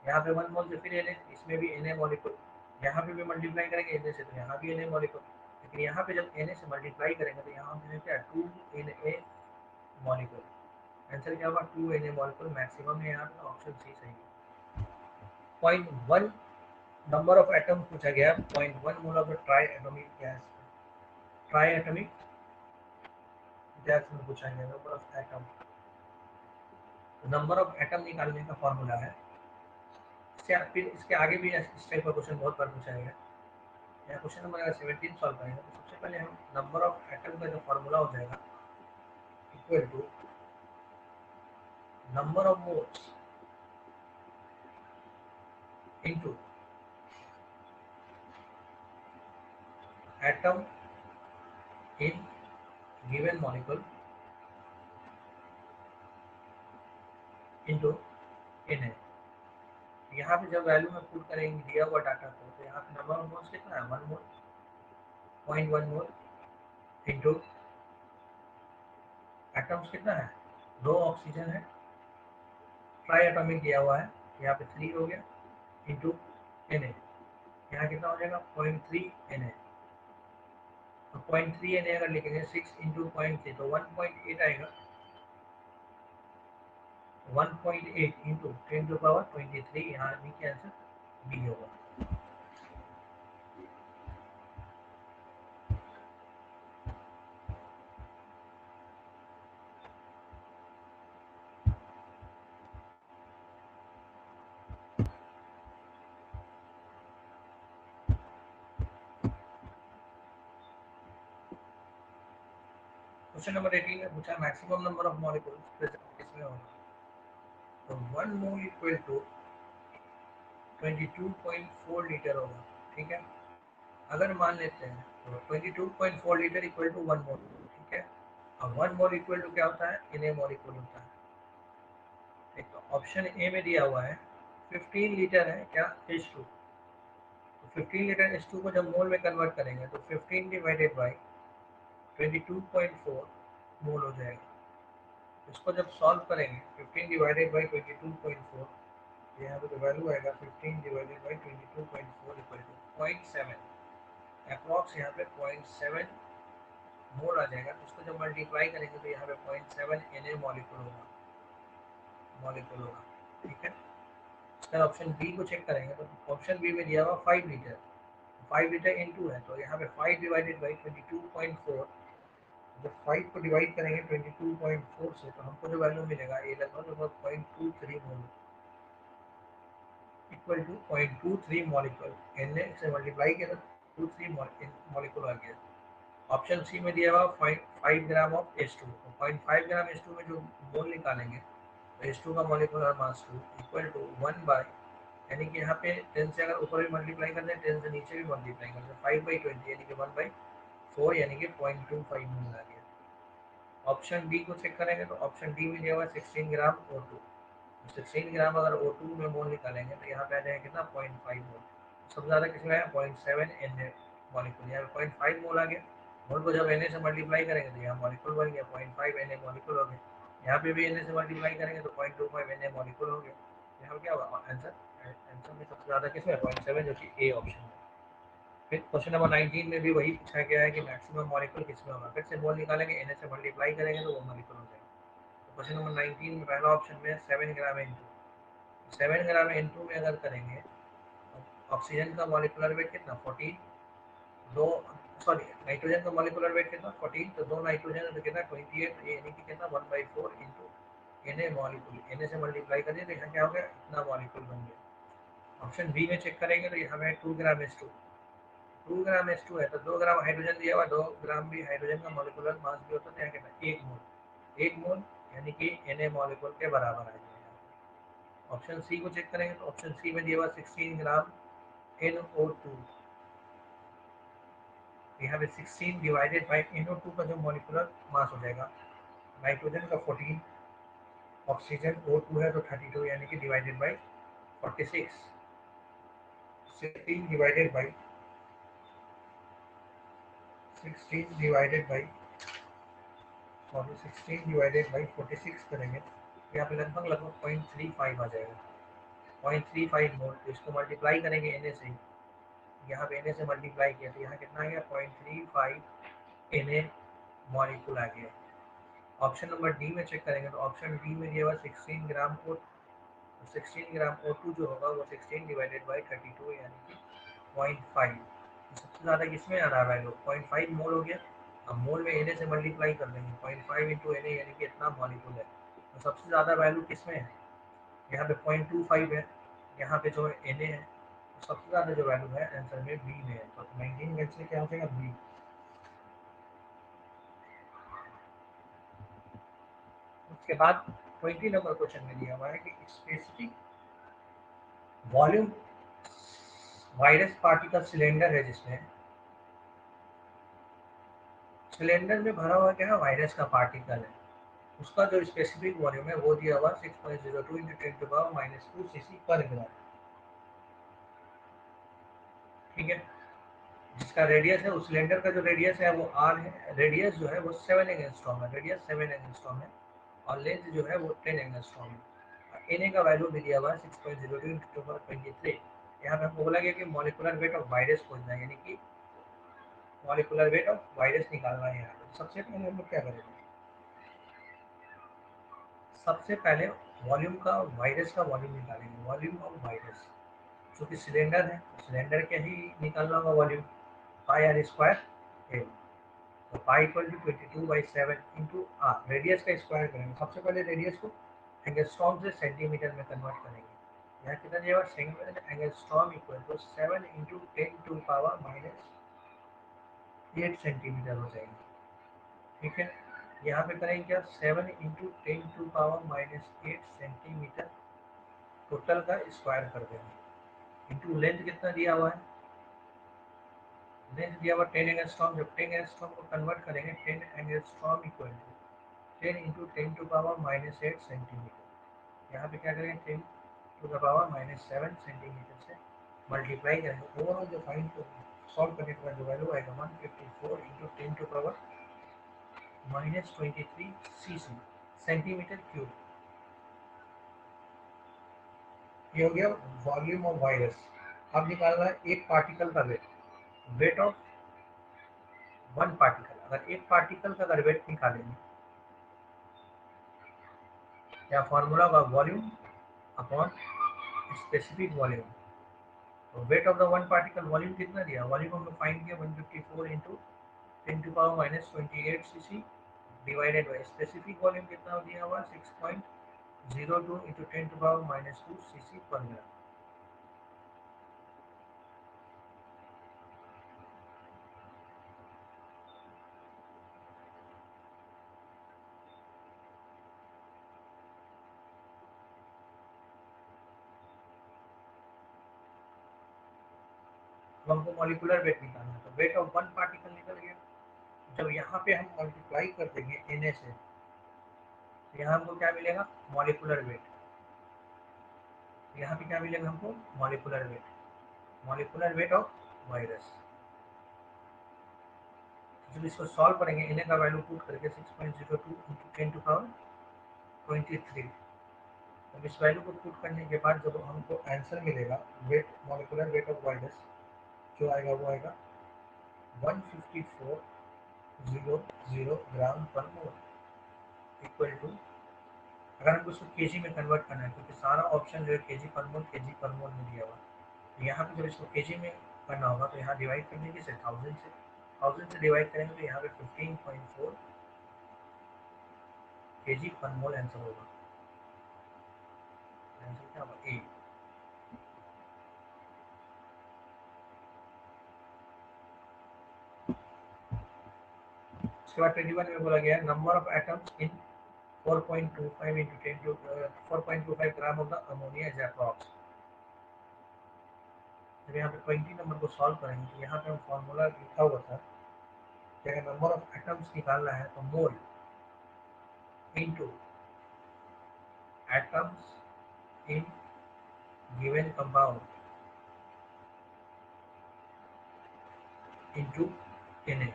यहाँ पे 1 मोल से फिर Na, इसमें भी Na मॉलिक्यूल। यहाँ पे भी मल्टीप्लाई करेंगे Na से, तो यहाँ भी Na मॉलिक्यूल। लेकिन यहाँ पे जब Na से मल्टीप्लाई करेंगे तो यहाँ पे क्या 2 Na मॉलिक्यूल। आंसर क्या होगा 2 Na मॉलिक्यूल मैक्सिमम है यहाँ पे, ऑप्शन सी सही है। पॉइंट 1 नंबर ऑफ एटम पूछा गया। Point 1 mole of try atomic gas, try atomic gas में पूछा गया number of atom. Number of atom निकालने का फॉर्मूला है। फिर इसके आगे भी इस टाइप का क्वेश्चन बहुत बार पूछा गया। यहाँ क्वेश्चन नंबर अगर 17 सॉल्व करेंगे तो सबसे पहले हम नंबर ऑफ एटम का जो फॉर्मूला हो जाएगा equal to number of moles into atom in given molecule into Na। यहाँ पे जब वैल्यू में पुट करेंगे दिया हुआ डाटा को, तो यहाँ पे नंबर ऑफ मोल्स कितना है 1 मोल, 0.1 मोल इनटू एटम्स कितना है 2 ऑक्सीजन है, ट्राई एटॉमिक दिया हुआ है यहाँ पे 3 हो गया इनटू Na। यहाँ कितना हो जाएगा 0.3 Na। तो 0.3 Na अगर लिखेंगे 6 इंटू 0.3 तो 1.8 आएगा। 1.8 इंटू 10 टू पावर 23, यहाँ नीचे आंसर बी होगा। क्वेश्चन नंबर 18 में पूछा maximum number of molecules present किसमें होगा। तो 1 मोल इक्वल टू 22.4 लीटर होगा। ठीक है, अगर मान लेते हैं तो 22.4 लीटर इक्वल टू 1 मोल। ठीक है, अब 1 मोल इक्वल टू क्या होता है Na मॉलिक्यूल होता है। एक तो ऑप्शन ए में दिया हुआ है 15 लीटर है क्या H2। तो 15 लीटर H2 को जब मोल में कन्वर्ट करेंगे तो 15 डिवाइडेड बाई 22.4 मोल हो जाएगा। इसको जब सॉल्व करेंगे 15 डिवाइडेड बाई 22.4, यहाँ पे तो वैल्यू आएगा 15 divided by 22.4 equal to 0.7 approx. यहाँ पे 0.7 मोल आ जाएगा। तो उसको जब मल्टीप्लाई करेंगे तो यहाँ पे 0.7 Na मॉलिक्यूल होगा। ठीक है, अगर ऑप्शन बी को चेक करेंगे तो ऑप्शन बी में दिया हुआ 5 लीटर, 5 लीटर इन 2 है, तो यहाँ पे 5 डिवाइडेड बाई 22.4, जब 5 को डिवाइड करेंगे 22.4 से तो हमको जो वैल्यू मिलेगा ये लगभग 0.23 mole equal to 0.23 molecule. Na से मल्टीप्लाई किया तो 23 मॉलिक्यूल आ गया। ऑप्शन सी में दिया हुआ 5 ग्राम ऑफ H2, तो 0.5 ग्राम H2 में जो मोल निकालेंगे तो H2 का molecular mass 2 equal to 1 by, यानी कि यहाँ पे 10 से अगर ऊपर भी मल्टीप्लाई करते हैं 10 से नीचे भी मल्टीप्लाई करते हैं 5/20 यानी कि 1/4 यानी कि 0.25 मोल आ गया। ऑप्शन डी को चेक करेंगे तो ऑप्शन डी में दिया हुआ 16 ग्राम O2। 16 ग्राम अगर O2 में मोल निकालेंगे तो यहाँ पे आ जाएगा कितना 0.5 मोल। सबसे ज़्यादा किसमें है 0.7 Na मॉलिक्यूल, यहाँ पे 0.5 मोल आ गया। मोल को जब Na से मल्टीप्लाई करेंगे तो यहाँ मॉलिक्यूल बन गया 0.5 Na मॉलिक्यूल हो गया। यहाँ पे भी Na से मल्टीप्लाई करेंगे तो 0.25 Na मॉलिक्यूल हो गया। यहाँ क्या होगा आंसर, आंसर में सबसे ज़्यादा किसमें 0.7 जो कि ए ऑप्शन है। फिर क्वेश्चन नंबर 19 में भी वही पूछा गया है कि मैक्सिमम मॉलिक्यूल किसमें होगा। फिर से मोल निकालेंगे Na से मल्टीप्लाई करेंगे तो वो मॉलिक्यूल हो जाएगा। क्वेश्चन नंबर 19 में पहला ऑप्शन में 7 ग्राम N2, 7 ग्राम N2 में अगर करेंगे ऑक्सीजन का मॉलिक्यूलर वेट कितना 14, दो सॉरी नाइट्रोजन का मॉलिक्यूलर वेट कितना 14, तो दो नाइट्रोजन तो कितना 28, यानी कि कितना 1/4 इंटू Na मॉलिक्यूल। Na से मल्टीप्लाई करिए तो यहाँ क्या हो गया इतना मॉलिक्यूल बन गया। ऑप्शन बी में चेक करेंगे तो यहाँ में 2 ग्राम H2, 2 ग्राम H2 है तो 2 ग्राम हाइड्रोजन दिया हुआ, 2 ग्राम भी हाइड्रोजन का मॉलिक्यूलर मास भी होता है, तो यहाँ कितना 1 मोल, 1 मोल यानी कि Na मॉलिक्यूल के बराबर आ जाएगा। ऑप्शन सी को चेक करेंगे तो ऑप्शन सी में दिया हुआ 16 ग्राम NO2, यहाँ पे 16 डिवाइडेड बाई NO2 का जो मॉलिक्यूलर मास हो जाएगा, नाइट्रोजन का 14, ऑक्सीजन O2 है तो 32, यानी कि divided by 46। 16 divided by 16 divided by 46 करेंगे, यहाँ पे लगभग 0.35 आ जाएगा, 0.35 मोल। तो इसको मल्टीप्लाई करेंगे Na से, यहाँ पे Na से मल्टीप्लाई किया तो यहाँ कितना आ गया, 0.35 Na मॉलिक्यूल आ गया। ऑप्शन नंबर डी में चेक करेंगे तो ऑप्शन डी में दिया हुआ 16 ग्राम O, 16 ग्राम O2 जो होगा वो 16 डिवाइडेड बाई 32 यानी कि 0.5। सबसे ज़्यादा किसमें आ रहा है वैल्यू, 0.5 मोल हो गया। अब मोल में Na से मल्टीप्लाई कर देंगे, 0.5 इंटू Na यानी कि इतना मॉलिक्यूल है। तो सबसे ज़्यादा वैल्यू किसमें है, यहाँ पे 0.25 है, यहाँ पे जो है Na है। तो सबसे ज़्यादा जो वैल्यू है आंसर में बी में है, तो 19 में से क्या हो जाएगा, बी। उसके बाद 20 नंबर क्वेश्चन में दिया हुआ है कि specific volume virus particle cylinder है, जिसमें सिलेंडर में भरा हुआ क्या है, वायरस का पार्टिकल है, उसका जो स्पेसिफिक वॉल्यूम है वो दिया हुआ 6.02 इंटू 10⁻² cc पर ग्राम। ठीक है, जिसका रेडियस है, उस सिलेंडर का जो रेडियस है वो आर है, रेडियस जो है वो 7 एंगस्ट्रॉम है, रेडियस 7 एंगस्ट्रॉम है, और लेंथ जो है वो 10 एंगस्ट्रॉम है। Na का वैल्यू भी दिया हुआ है 6.02 इंटू 10⁻23। यहाँ पे हमको बोला गया कि मॉलिक्यूलर वेट ऑफ वायरस खोजना है, यानी कि मॉलिक्यूलर वेट ऑफ वायरस निकालना है। यहाँ पे सबसे पहले हम लोग क्या करेंगे, सबसे पहले वॉल्यूम का, वायरस का वॉल्यूम निकालेंगे, वॉल्यूम ऑफ वायरस। चूँकि सिलेंडर है, सिलेंडर के ही निकालना होगा volume, pi r square l. तो pi equal to 22/7 into r, radius का स्क्वायर करेंगे। सबसे पहले रेडियस को एंगस्ट्रॉम से सेंटीमीटर में कन्वर्ट करेंगे। यहाँ कितना दिया हुआ, 7 angstrom equal to 7 into 10⁻⁸ centimetre हो जाएगी। ठीक है, यहाँ पे करेंगे क्या, 7 इंटू 10⁻⁸ सेंटीमीटर, टोटल का स्क्वायर कर देंगे, इंटू लेंथ कितना दिया हुआ है, लेंथ दिया हुआ 10 एंगस्ट्रॉम। जब 10 एंगस्ट्रॉम को कन्वर्ट करेंगे, 10 angstrom equal to 10 into 10⁻⁸ centimetre. यहाँ पे क्या करेंगे, 10⁻⁷ सेंटीमीटर से मल्टीप्लाई करेंगे। ओवरऑल जो फाइन सॉल्व करने के बाद जो वैल्यू आएगा 154 इंटू 10⁻⁻23 cc सेंटीमीटर क्यूब। ये हो गया वॉल्यूम ऑफ वायरस। अब निकालना है एक पार्टिकल का weight, weight of one particle. अगर एक पार्टिकल का अगर वेट निकालेंगे, या फॉर्मूला होगा वॉल्यूम अपॉन स्पेसिफिक वॉल्यूम। तो wait of the one particle, volume कितना दिया, वॉल्यूम हम लोग फाइंड किया 154 into 10⁻⁻28 cc divided by specific volume कितना दिया हुआ 6.02 इंटू 10⁻⁻2 cc पर ग्राम। अब हमको मॉलिक्यूलर वेट निकालना है, तो वेट ऑफ वन पार्टिकल निकल गया। जब यहाँ पे हम मल्टीप्लाई कर देंगे Na से, तो यहाँ हमको क्या मिलेगा, मॉलिक्यूलर वेट। यहाँ पे क्या मिलेगा हमको, molecular weight, molecular weight of virus. जब इसको सॉल्व करेंगे, Na का वैल्यू पुट करके 6.02 इंटू 10⁻23। अब इस वैल्यू को पुट करने के बाद जब हमको आंसर मिलेगा, weight, molecular weight of virus जो आएगा वो आएगा 154,000 ग्राम पर मोल इक्वल टू, अगर हमको उसको केजी में कन्वर्ट करना है, क्योंकि सारा ऑप्शन जो है केजी पर मोल में दिया हुआ, तो यहाँ पे जब इसको केजी में करना होगा तो यहाँ डिवाइड कर देंगे 1000 से डिवाइड करेंगे तो यहाँ पे 15.4 केजी पर मोल आंसर होगा। आंसर क्या होगा, ए। उसके बाद 21 में बोला गया number of atoms in 4.25 into 10 to 4.25 gram of the ammonia is approx. जब यहाँ पे 20 नंबर को सॉल्व करेंगे तो यहाँ पे हम फॉर्मूला लिखा हुआ था अगर नंबर ऑफ एटम्स निकालना है तो mole into atoms in given compound into Na।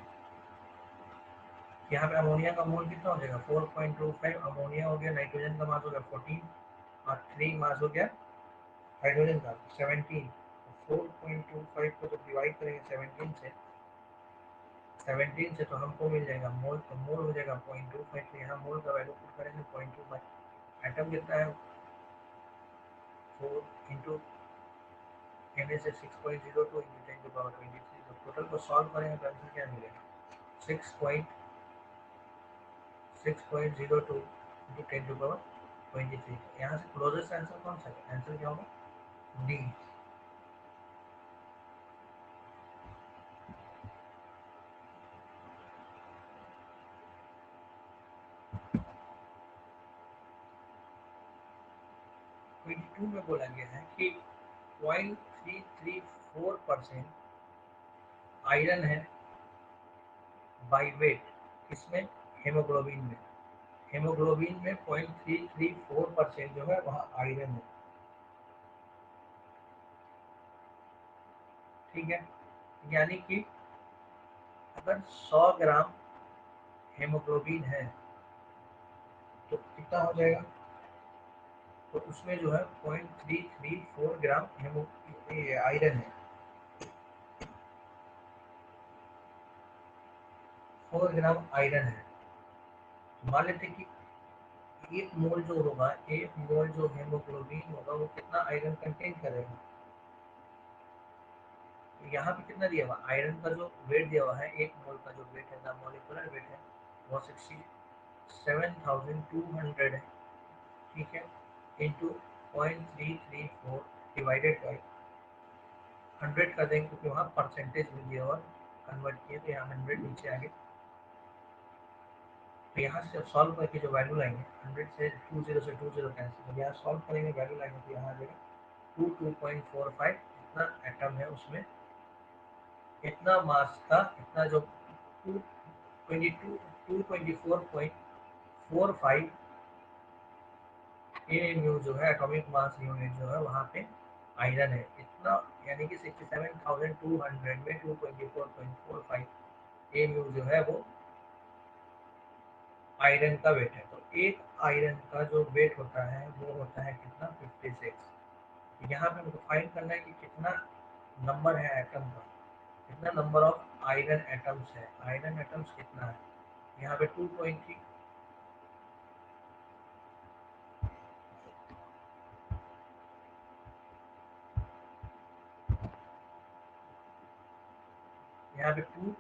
यहाँ पे अमोनिया का मोल कितना हो जाएगा 4.25, अमोनिया हो गया, नाइट्रोजन का मास हो गया 14 और 3 मास हो गया हाइड्रोजन का 17। 4.25 को जब डिवाइड करेंगे 17 से तो हमको मिल जाएगा मोल, तो मोल हो जाएगा 0.25। तो यहाँ मोल का वैल्यू पुट करेंगे 0.25। एटम कितना है 4 इंटू Na से 6.02 इंटू 10⁻23। तो टोटल को सॉल्व करेंगे तो आंसर क्या मिलेगा 6.02 इंटू 10⁻23। यहाँ से क्लोजेस्ट आंसर कौन सा है, आंसर क्या होगा डी। टू में बोला गया है कि 0.334% आयरन है बाई वेट, इसमें हेमोग्लोबिन में 0.334% जो है वहाँ आयरन है। ठीक है, यानी कि अगर 100 ग्राम हेमोग्लोबिन है तो कितना हो जाएगा, तो उसमें जो है 0.334 ग्राम आयरन है। 4 ग्राम आयरन है। मान लेते कि एक मोल जो होगा, एक मोल जो हेमोग्लोबिन होगा वो कितना आयरन कंटेन करेगा। यहाँ पे कितना दिया हुआ आयरन का जो वेट दिया हुआ है, एक मोल का जो वेट है ना मॉलिक्यूलर वेट है वो 67,200 है। ठीक है, इंटू 0.334 डिवाइडेड बाई 100 कर देंगे क्योंकि वहाँ परसेंटेज में दिया हुआ कन्वर्ट किए तो यहाँ 100 नीचे आ गए। तो यहाँ से सॉल्व करके जो वैल्यू लाएंगे 100 से 20 से 20 कैंसिल, यहाँ सॉल्व करेंगे वैल्यू लाएंगे तो यहाँ आ जाएगा 2.45। इतना एटम है उसमें, इतना मास का, इतना जो 224.45 AMU जो है एटॉमिक मास यूनिट जो है वहाँ पे आयरन है इतना, यानी कि 67,200 में 224.45 AMU जो है वो आयरन का वेट है। तो एक आयरन का जो वेट होता है वो होता है कितना 56। यहाँ पे हमको फाइंड करना है कि कितना नंबर है एटम का, कितना नंबर ऑफ आयरन एटम्स है, आयरन एटम्स कितना है। यहाँ पे 2.3, यहाँ पे 2,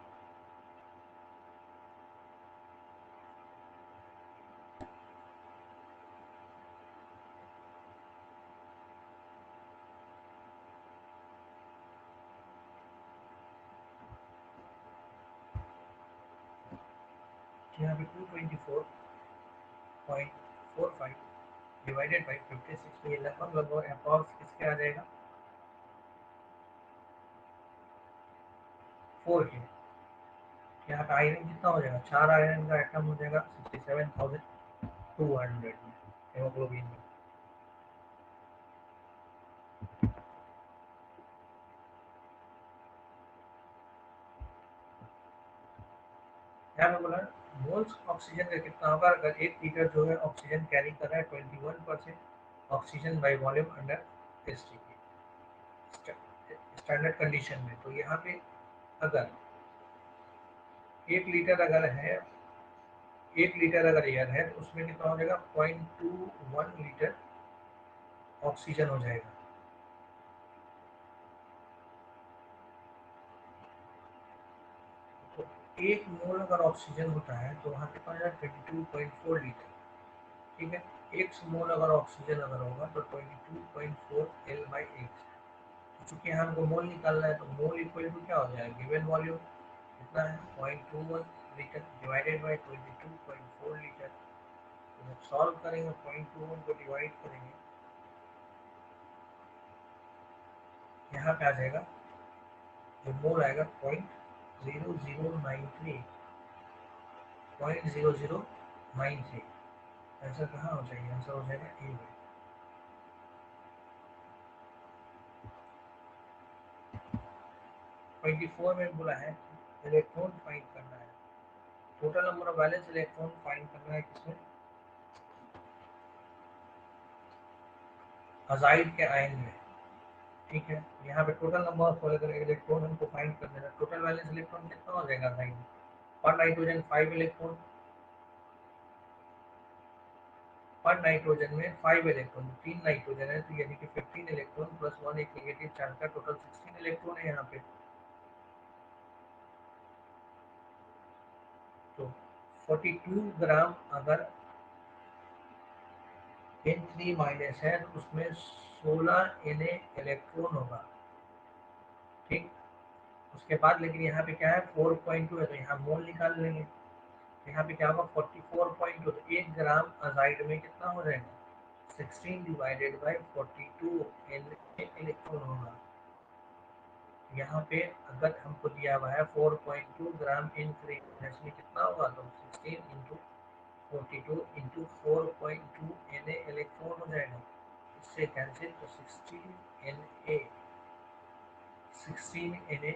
यहाँ पे 224.45 डिवाइडेड बाई 56। ये लगभग अप्रॉक्स किसके आ जाएगा 4 के। यहाँ पे आयरन कितना हो जाएगा, 4 आयरन का एटम हो जाएगा 67,200 में हेमोग्लोबिन में। यहाँ पे बोला मोल्स ऑक्सीजन का कितना होगा, अगर 1 लीटर जो है ऑक्सीजन कैरी कर रहा है 21% oxygen by volume under STP standard condition में। तो यहाँ पे अगर 1 लीटर अगर है, 1 लीटर अगर एयर है तो उसमें कितना हो जाएगा 0.21 लीटर ऑक्सीजन हो जाएगा। तो 1 मोल अगर ऑक्सीजन होता है तो वहाँ कितना हो जाएगा 22.4 लीटर। ठीक है, 1 मोल अगर ऑक्सीजन अगर होगा तो 22.4 L बाई 8। चूंकि यहाँ हमको मोल निकालना है तो मोल इक्वल टू क्या हो जाएगा, गिवन वॉल्यूम कितना है 0.21 लीटर डिवाइडेड बाई 22.4 लीटर। तो जब सॉल्व करेंगे 0.21 को डिवाइड करेंगे यहाँ पे आ जाएगा जो मोल आएगा 0.0093 0.0093। आंसर कहाँ हो जाएगा? आंसर हो जाएगा ए में। ट्वेंटी फोर में बोला है इलेक्ट्रॉन फाइंड करना है, total number of valence electron find करना है किसमें? अजाइड के आयन में। ठीक है, यहाँ पे टोटल नंबर ऑफ इलेक्ट्रॉन हमको फाइंड करना है। टोटल वैलेंस इलेक्ट्रॉन कितना हो जाएगा अजाइड में? पर नाइट्रोजन 5 इलेक्ट्रॉन, पर नाइट्रोजन में 5 इलेक्ट्रॉन, 3 नाइट्रोजन है तो यानी कि 15 इलेक्ट्रॉन प्लस 1 एक नेगेटिव चार्ज का टोटल 16 इलेक्ट्रॉन है यहाँ पे। तो 42 ग्राम अगर N3 माइनस है तो उसमें 16 Na इलेक्ट्रॉन होगा। ठीक, उसके बाद लेकिन यहाँ पे क्या है 4.2 है तो यहाँ मोल निकाल लेंगे। यहाँ पे क्या होगा 44.2, तो 1 ग्राम अजाइड में कितना हो जाएगा? 16 डिवाइडेड बाई 42 इलेक्ट्रॉन होगा। यहाँ पे अगर हमको दिया हुआ है 4.2 ग्राम N3 में कितना होगा, तो 16 इंटू 42 इंटू 4.2 Na इलेक्ट्रॉन हो जाएगा। इससे कैंसिल, तो 16 Na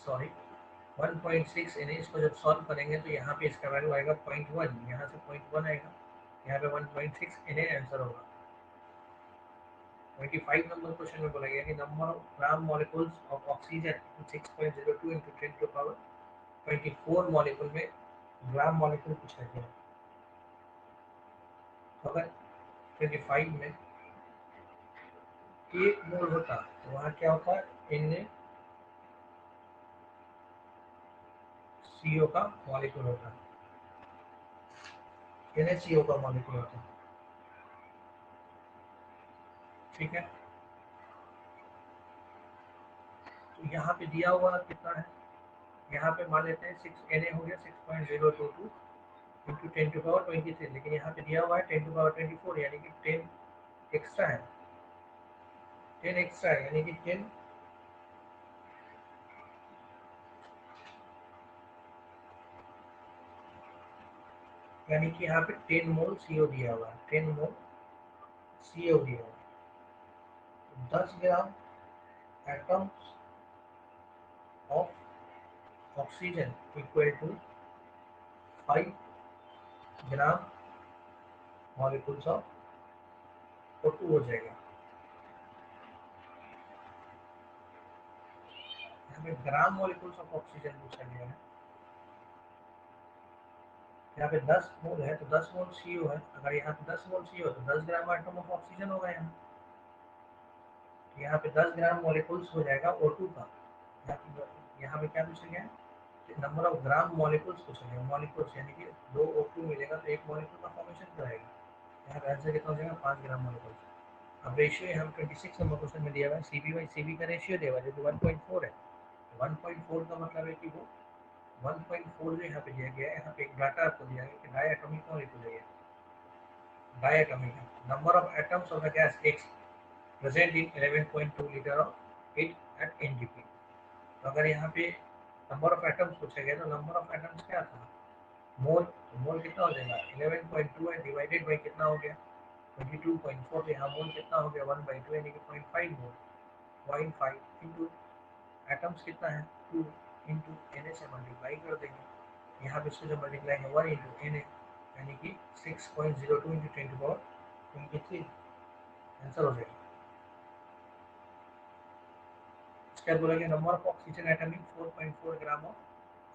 सॉरी 1.6 Na। इसको जब सॉल्व करेंगे तो यहाँ पे इसका वैल्यू आएगा 0.1, यहाँ से 0.1 आएगा, यहाँ पे 1.6 Na आंसर होगा। 25 नंबर क्वेश्चन में बोला गया कि number of gram molecules of oxygen 6.02 into 10 to power 24 molecule में ग्राम मॉलिक्यूल पूछा गया। तो अगर 25 में 1 मोल होता तो वहाँ क्या होता है? NaCO का मॉलिक्यूल होता है, NaCO का मॉलिक्यूल होता है। ठीक है, तो यहाँ पे दिया हुआ कितना है? यहाँ पे मान लेते हैं 6 Na हो गया 6.022 इंटू 10 टू पावर 23, लेकिन यहाँ पे दिया हुआ है 10 टू पावर 24 यानी कि 10 एक्स्ट्रा है, 10 एक्स्ट्रा है यानी कि 10 यानी कि यहाँ पे 10 मोल CO दिया हुआ है, 10 मोल CO दिया हुआ है। 10 gram atoms of oxygen equal to 5 gram molecules of O2 हो जाएगा। यहाँ पे ग्राम मॉलिक्यूल्स ऑफ ऑक्सीजन पूछा गया है। यहाँ पे 10 मोल है तो 10 मोल CO है, अगर यहाँ पे 10 मोल CO है तो 10 ग्राम एटम ऑफ ऑक्सीजन होगा यहाँ। यहाँ पे 10 ग्राम मॉलिक्यूल्स हो जाएगा O2 का। यहाँ पे क्या पूछा गया है? नंबर ऑफ ग्राम मॉलिक्यूल्स पूछा गया, मॉलिक्यूल्स यानी कि 2 O2 मिलेगा तो एक मॉलिक्यूल का फॉर्मेशन कराएगा। यहाँ पे आंसर कितना हो जाएगा? 5 ग्राम मॉलिक्यूल्स। अब रेशियो यहाँ 26 नंबर क्वेश्चन में दिया हुआ है CB/CB का रेशियो दिया हुआ है जो कि 1.4 है। 1.4 का मतलब है कि वो 1.4 जो यहाँ पे दिया गया है, यहाँ पे एक डाटा आपको दिया गया कि डायटोमिक मॉलिक्यूल है। Diatomic number of atoms of the gas X present in 11.2 litre of it at NDP। तो अगर यहाँ पे नंबर ऑफ एटम्स पूछा गया तो नंबर ऑफ एटम्स क्या था? मोल, तो मोल कितना हो जाएगा? 11.2 है डिवाइडेड बाई कितना हो गया? 22.4, तो यहाँ मोल कितना हो गया? 1/2 यानी कि 0.5 मोल। 0.5 इंटू एटम्स कितना है? 2 इंटू Na से मल्टीप्लाई कर देंगे। यहाँ पे इसको जब मल्टीप्लाई है 1 इंटू Na यानी कि 6.02 इंटू 10 टू पावर 23 आंसर हो जाएगा। इसके बाद बोला गया number of oxygen atom in 4.4 gram of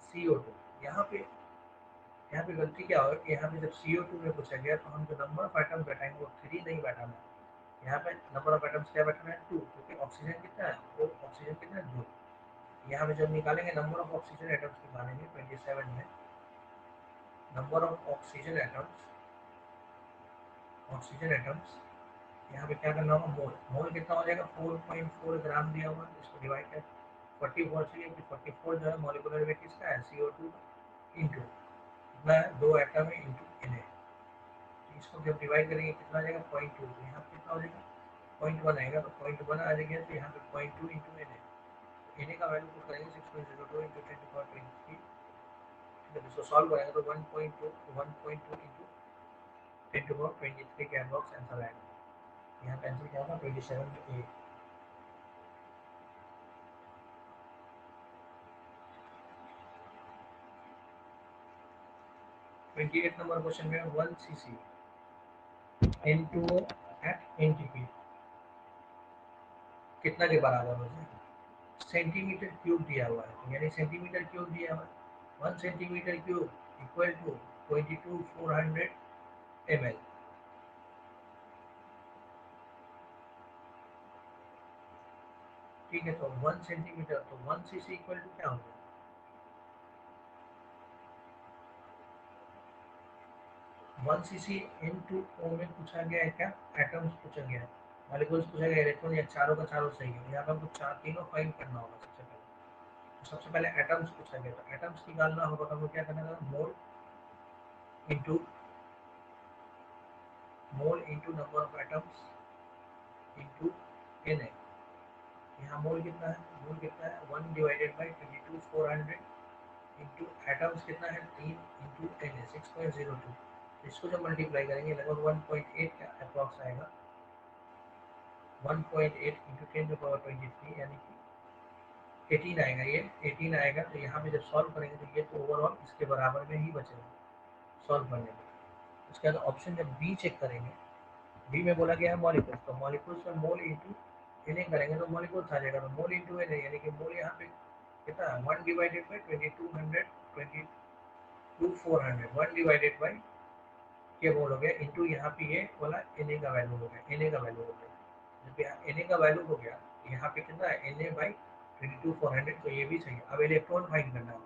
CO2। यहाँ पे गलती क्या होगा कि यहाँ पे जब CO2 में पूछा गया तो हम जो नंबर ऑफ एटम्स बैठाएंगे वो 3 नहीं बैठाना है। यहाँ पे नंबर ऑफ एटम्स क्या बैठाना है? 2, क्योंकि ऑक्सीजन कितना है? वो ऑक्सीजन कितना है? 2। यहाँ पे जब निकालेंगे नंबर ऑफ ऑक्सीजन एटम्स निकालेंगे 27 में नंबर ऑफ ऑक्सीजन एटम्स यहाँ पे क्या करना होगा? मोल, मोल कितना हो जाएगा? 4.4 ग्राम दिया हुआ है, इसको डिवाइड कर 44 चाहिए कि 44 जो है मॉलिक्यूलर वेट किसका है? CO2 इंटू कितना है? 2 एटम है इंटू Na। इसको जब डिवाइड करेंगे कितना आ जाएगा? 0.2, तो यहाँ पे कितना हो जाएगा? 0.1 आएगा, तो 0.1 आ जाएगा तो यहाँ पे 0.2 इंटू Na। Na का वैल्यू पुट करेंगे 6.02 इंटू 10 टू पावर 23 जब इसको सॉल्व करेंगे तो 1.2 इंटू 10⁻23 के अप्रॉक्स आंसर आएगा। यहाँ पे आंसर क्या होगा 27A। 28 नंबर क्वेश्चन में 1 cc N2O at NTP कितना के बराबर हो जाएगा? सेंटीमीटर क्यूब दिया हुआ है, यानी सेंटीमीटर क्यूब दिया हुआ है 1 centimetre cube equal to 22,400 ml। ठीक है, तो 1 सेंटीमीटर तो 1 cc इक्वल टू क्या होगा? 1 cc N2O में पूछा गया है क्या? एटम्स पूछा गया है, मॉलिक्यूल्स पूछा गया, इलेक्ट्रॉन या चारों का चारों सही है। यहाँ पर हमको चार तीनों फाइंड करना होगा। सबसे पहले एटम्स पूछा गया, तो एटम्स निकालना होगा तो हमको क्या करना होगा? Mole into number of atoms into Na। यहाँ मोल कितना है? मोल कितना है 1 डिवाइडेड बाई 22,400 इंटू एटम्स कितना है 3 इंटू Na 6.02। इसको जब मल्टीप्लाई करेंगे लगभग 1.8 का अप्रॉक्स आएगा। 1.8 इंटू 10⁻23 यानी कि 18 आएगा। ये 18 आएगा। तो यहाँ पे जब सॉल्व करेंगे तो ये तो ओवरऑल इसके बराबर में ही बचेगा सॉल्व करने में। उसके बाद ऑप्शन जब बी चेक करेंगे, बी में बोला गया है मॉलिक्यूल्स, तो मॉलिक्यूल्स में मोल इंटू Na करेंगे तो मॉलिक्यूल्स आ जाएगा। तो मोल इंटू Na यानी कि मोल यहाँ पे कितना है 1 डिवाइडेड बाई 22,400 1 डिवाइडेड बाई ये मोल हो गया इंटू यहाँ पे ये वाला Na का वैल्यू हो गया। Na का वैल्यू हो गया, जब यहाँ Na का वैल्यू हो गया यहाँ पे कितना है Na बाई 22,400, तो ये भी सही है। अब इलेक्ट्रॉन फाइंड करना है।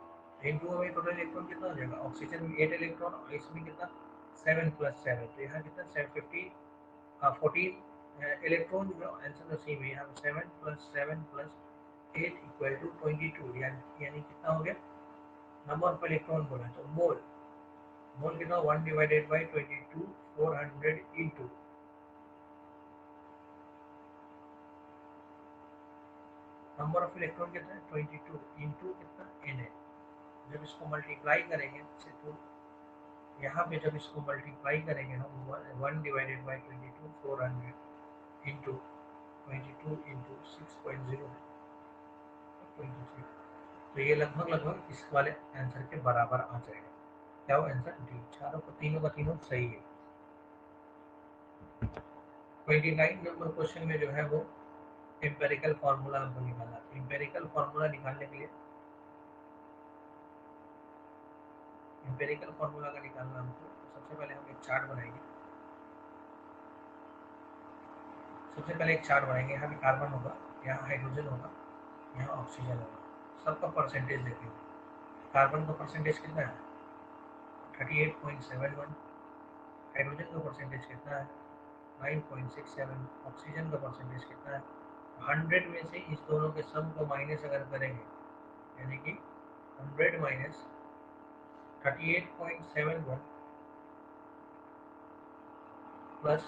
N2O में टोटल इलेक्ट्रॉन कितना हो जाएगा? ऑक्सीजन में 8 इलेक्ट्रॉन और इसमें कितना 7 + 7, तो यहाँ कितना 750 14 इलेक्ट्रॉन जो आंसर तो सेम है। यहाँ 7 + 7 + 8 = 22, यानी कितना हो गया? नंबर ऑफ इलेक्ट्रॉन बोला तो मोल मोल कितना 1 divided by 22,400 into number of electron कितना है 22 इंटू कितना Na। जब इसको मल्टीप्लाई करेंगे तो यहाँ पे जब इसको मल्टीप्लाई करेंगे हम 1 डिवाइडेड बाई 22,400 इंटू 22 इंटू 6.0 23, तो ये लगभग इस वाले आंसर के बराबर आ जाएगा। क्या हो आंसर? डी। चारों को तीनों का तीनों सही है। 29 नंबर क्वेश्चन में जो है वो एम्पेरिकल फार्मूला हमको निकालना है। एम्पेरिकल फार्मूला निकालने के लिए एम्पेरिकल फार्मूला का निकालना हमको, सबसे पहले हम एक चार्ट बनाएंगे। सबसे पहले एक चार्ट बनाएंगे। यहाँ पे कार्बन होगा, यहाँ हाइड्रोजन होगा, यहाँ ऑक्सीजन होगा। सबका परसेंटेज देखेंगे। कार्बन का परसेंटेज कितना है 38.71, हाइड्रोजन का परसेंटेज कितना है 9.67, ऑक्सीजन का परसेंटेज कितना है 100 में से इस दोनों के सम को माइनस अगर करेंगे यानी कि 100 माइनस 38.71 प्लस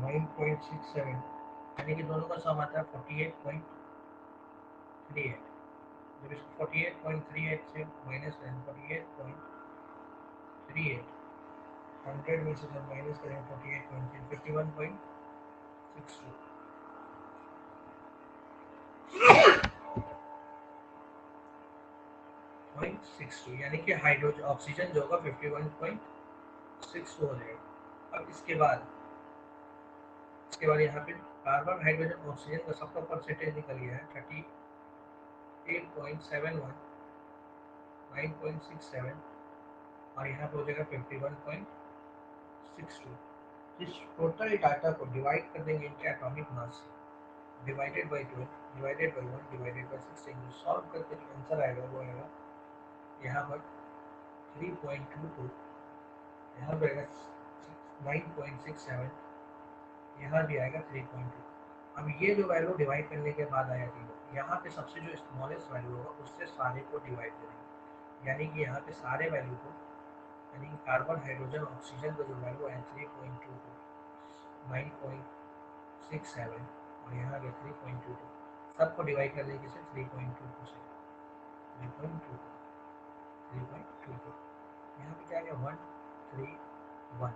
9.67 यानी कि दोनों का सम आता है 48.38। जब इसको 48.38 से माइनस करें 48.38 100 में से जब माइनस करें 51.62 0.62 यानी कि हाइड्रोजन ऑक्सीजन जो होगा 51.62 हो जाएगा। अब इसके बाद यहाँ पे कार्बन हाइड्रोजन ऑक्सीजन का सबका परसेंटेज निकल गया है 38.71 9.67 और यहाँ पे हो जाएगा 51.62। इस टोटल डाटा को डिवाइड कर देंगे इनके एटॉमिक मास से, divided by 12 divided by 1 divided by 16। Solve करके जो आंसर आएगा वो आएगा यहाँ पर 3.22, यहाँ पर आएगा 9.67, यहाँ भी आएगा 3.2। अब ये जो वैल्यू डिवाइड करने के बाद आया तीनों, यहाँ पे सबसे जो स्मॉलेस्ट वैल्यू होगा उससे सारे को डिवाइड करेंगे, यानी कि यहाँ पे सारे वैल्यू को, यानी कि कार्बन हाइड्रोजन ऑक्सीजन का जो वैल्यू है 3.22 9.67 और यहाँ पे 3.22 सबको डिवाइड करने के से 3.22 से 3.22 यहाँ पे क्या आ गया 1 3 1।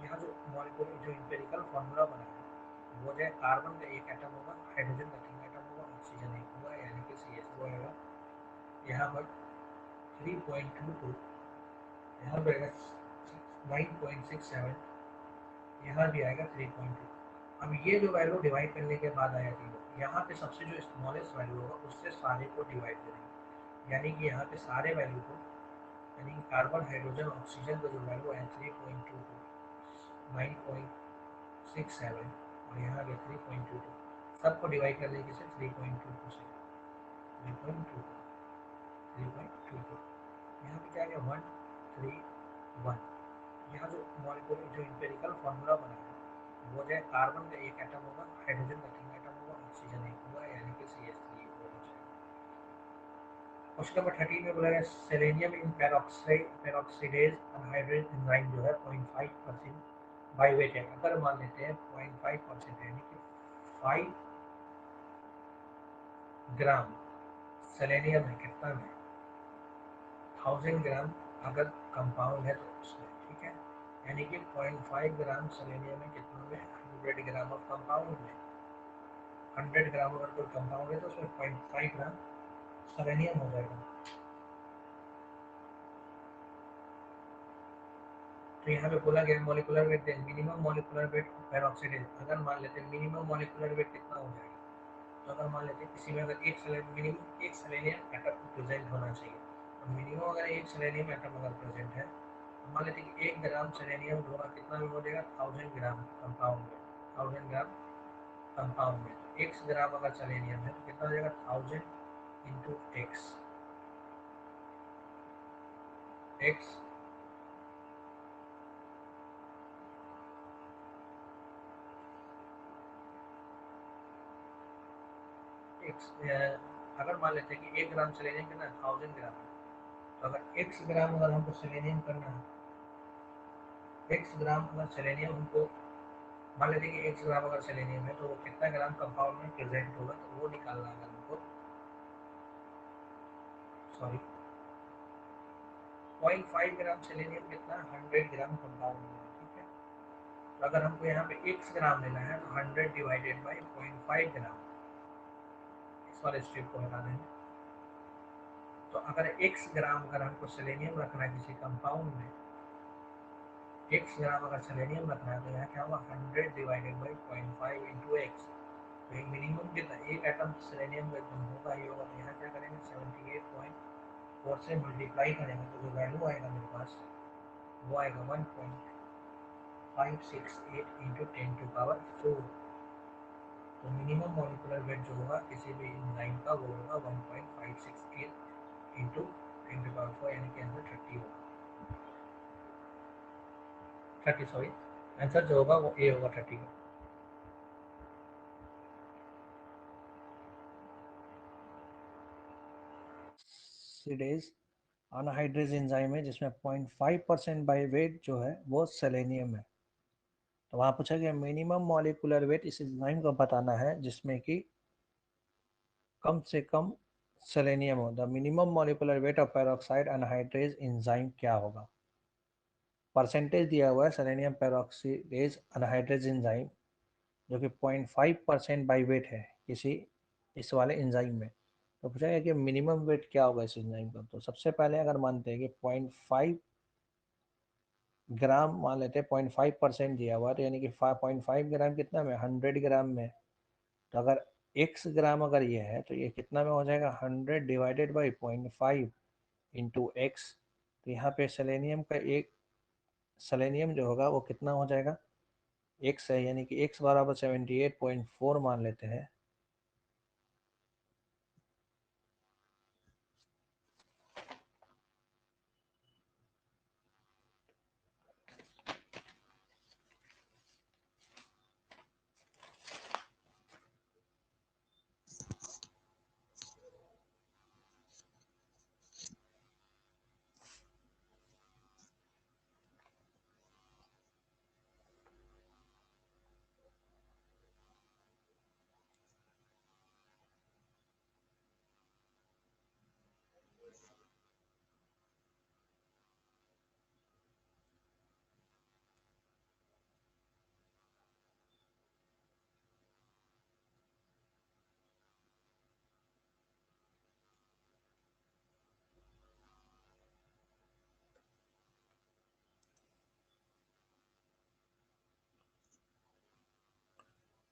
यहाँ जो मॉलिक्यूल जो एम्पिरिकल फॉर्मूला बना है वो जो है कार्बन का एक एटम होगा, हाइड्रोजन का 3 एटम होगा, ऑक्सीजन एक होगा यानी कि CH2 आएगा। यहाँ पर 3.22, यहाँ पर आएगा 9.67, यहाँ भी आएगा 3.2। अब ये जो वैल्यू डिवाइड करने के बाद आया तीनों, यहाँ पे सबसे जो स्मॉलेस्ट वैल्यू होगा उससे सारे को डिवाइड करेंगे, यानी कि यहाँ पे सारे वैल्यू को, यानी कि कार्बन हाइड्रोजन ऑक्सीजन का जो वैल्यू है 3.22, 9.67 और यहाँ पे 3.22, सबको डिवाइड करने के से 3.22 से 3.22 3.22। यहाँ पे क्या आ गया 1 3 1। यहाँ जो मॉलिक्यूल जो एम्पिरिकल फॉर्मूला बना है वो जो है कार्बन का एक एटम होगा, हाइड्रोजन का 3 एटम होगा, ऑक्सीजन एक होगा यानी कि CH3 हो जाएगा। क्वेश्चन नंबर 13 में बोला गया सेलेनियम इन पेरोक्सीडेज अनहाइड्रेज एंजाइम जो है 0.5% बाई वेट है। अगर मान लेते हैं 0.5% यानी कि 5 ग्राम सेलेनियम है, कितना में 1000 ग्राम अगर कंपाउंड है तो उसमें, ठीक है, यानी कि 0.5 ग्राम सेलेनियम है कितना में 100 ग्राम ऑफ कंपाउंड में। 100 ग्राम अगर कोई कंपाउंड है तो उसमें 0.5 ग्राम सेलेनियम हो जाएगा। तो यहाँ पे बोला गया molecular weight minimum molecular weight peroxidase, अगर मान लेते हैं मिनिमम मॉलिक्यूलर वेट कितना हो जाएगा, तो अगर मान लेते हैं किसी में अगर मिनिमम एक सेलेनियम एटम प्रेजेंट होना चाहिए, तो मिनिमम अगर एक सेलेनियम एटम अगर प्रेजेंट है तो मान लेते हैं कि 1 ग्राम सेलेनियम होगा कितना में हो जाएगा 1000 ग्राम कंपाउंड में, 1000 ग्राम कंपाउंड में। तो एक्स ग्राम अगर सेलेनियम है तो कितना हो जाएगा 1000 इंटू एक्स, एक्स एक्स अगर मान लेते हैं कि 1 ग्राम सेलेनियम कितना 1000 ग्राम है, तो अगर एक्स ग्राम अगर हमको सेलेनियम करना है, एक्स ग्राम अगर सेलेनियम हमको मान लेते हैं कि एक्स ग्राम अगर सेलेनियम है तो वो कितना ग्राम कंपाउंड में प्रेजेंट होगा, तो वो निकालना है हमको। सॉरी 0.5 ग्राम सेलेनियम कितना 100 ग्राम कंपाउंड में है, ठीक है। तो अगर हमको यहाँ पे एक्स ग्राम लेना है तो 100 डिवाइडेड बाई 0.5 ग्राम, इस वाले स्टेप को हटा देंगे। तो अगर एक्स ग्राम अगर हमको सेलेनियम रखना है किसी कंपाउंड में, एक्स ग्राम अगर सेलेनियम रखना है तो यहाँ क्या होगा 100 डिवाइडेड बाई 0.5 इंटू एक्स। तो एक मिनिमम कितना एक एटम सेलेनियम का एकदम होगा ही होगा, तो यहाँ क्या करेंगे 78.4 से मल्टीप्लाई करेंगे तो जो वैल्यू आएगा मेरे पास वो आएगा 1.568 इंटू 10⁴। तो मिनिमम मॉलिकुलर वेट जो होगा किसी भी एंजाइम का वो होगा 1.568 इंटू 10⁴, यानी कि आंसर 30 होगा, 30 सॉरी, आंसर जो होगा वो ए होगा 30 का। सीडेज अनहाइड्रेज एंजाइम है जिसमें 0.5% बाई वेट जो है वो सेलेनियम है। तो वहाँ पूछा गया मिनिमम मॉलिकुलर वेट इस एंजाइम को बताना है जिसमें कि कम से कम सेलेनियम हो। The minimum molecular weight of peroxide anhydrase enzyme क्या होगा। परसेंटेज दिया हुआ है सेलेनियम पेरोक्सीडेज अनहाइड्रेज एंजाइम जो कि 0.5% बाई वेट है किसी इस वाले एंजाइम में। तो पूछा गया कि मिनिमम वेट क्या होगा इस एंजाइम का। तो सबसे पहले अगर मानते हैं कि 0.5 ग्राम मान लेते हैं, 0.5% दिया हुआ तो यानी कि 5.5 ग्राम कितना में 100 ग्राम में। तो अगर एक्स ग्राम अगर ये है तो ये कितना में हो जाएगा 100 डिवाइडेड बाई 0.5 इंटू एक्स। तो यहाँ पे सेलेनियम का एक सेलेनियम जो होगा वो कितना हो जाएगा एक्स है, यानी कि एक्स बराबर 78.4 मान लेते हैं।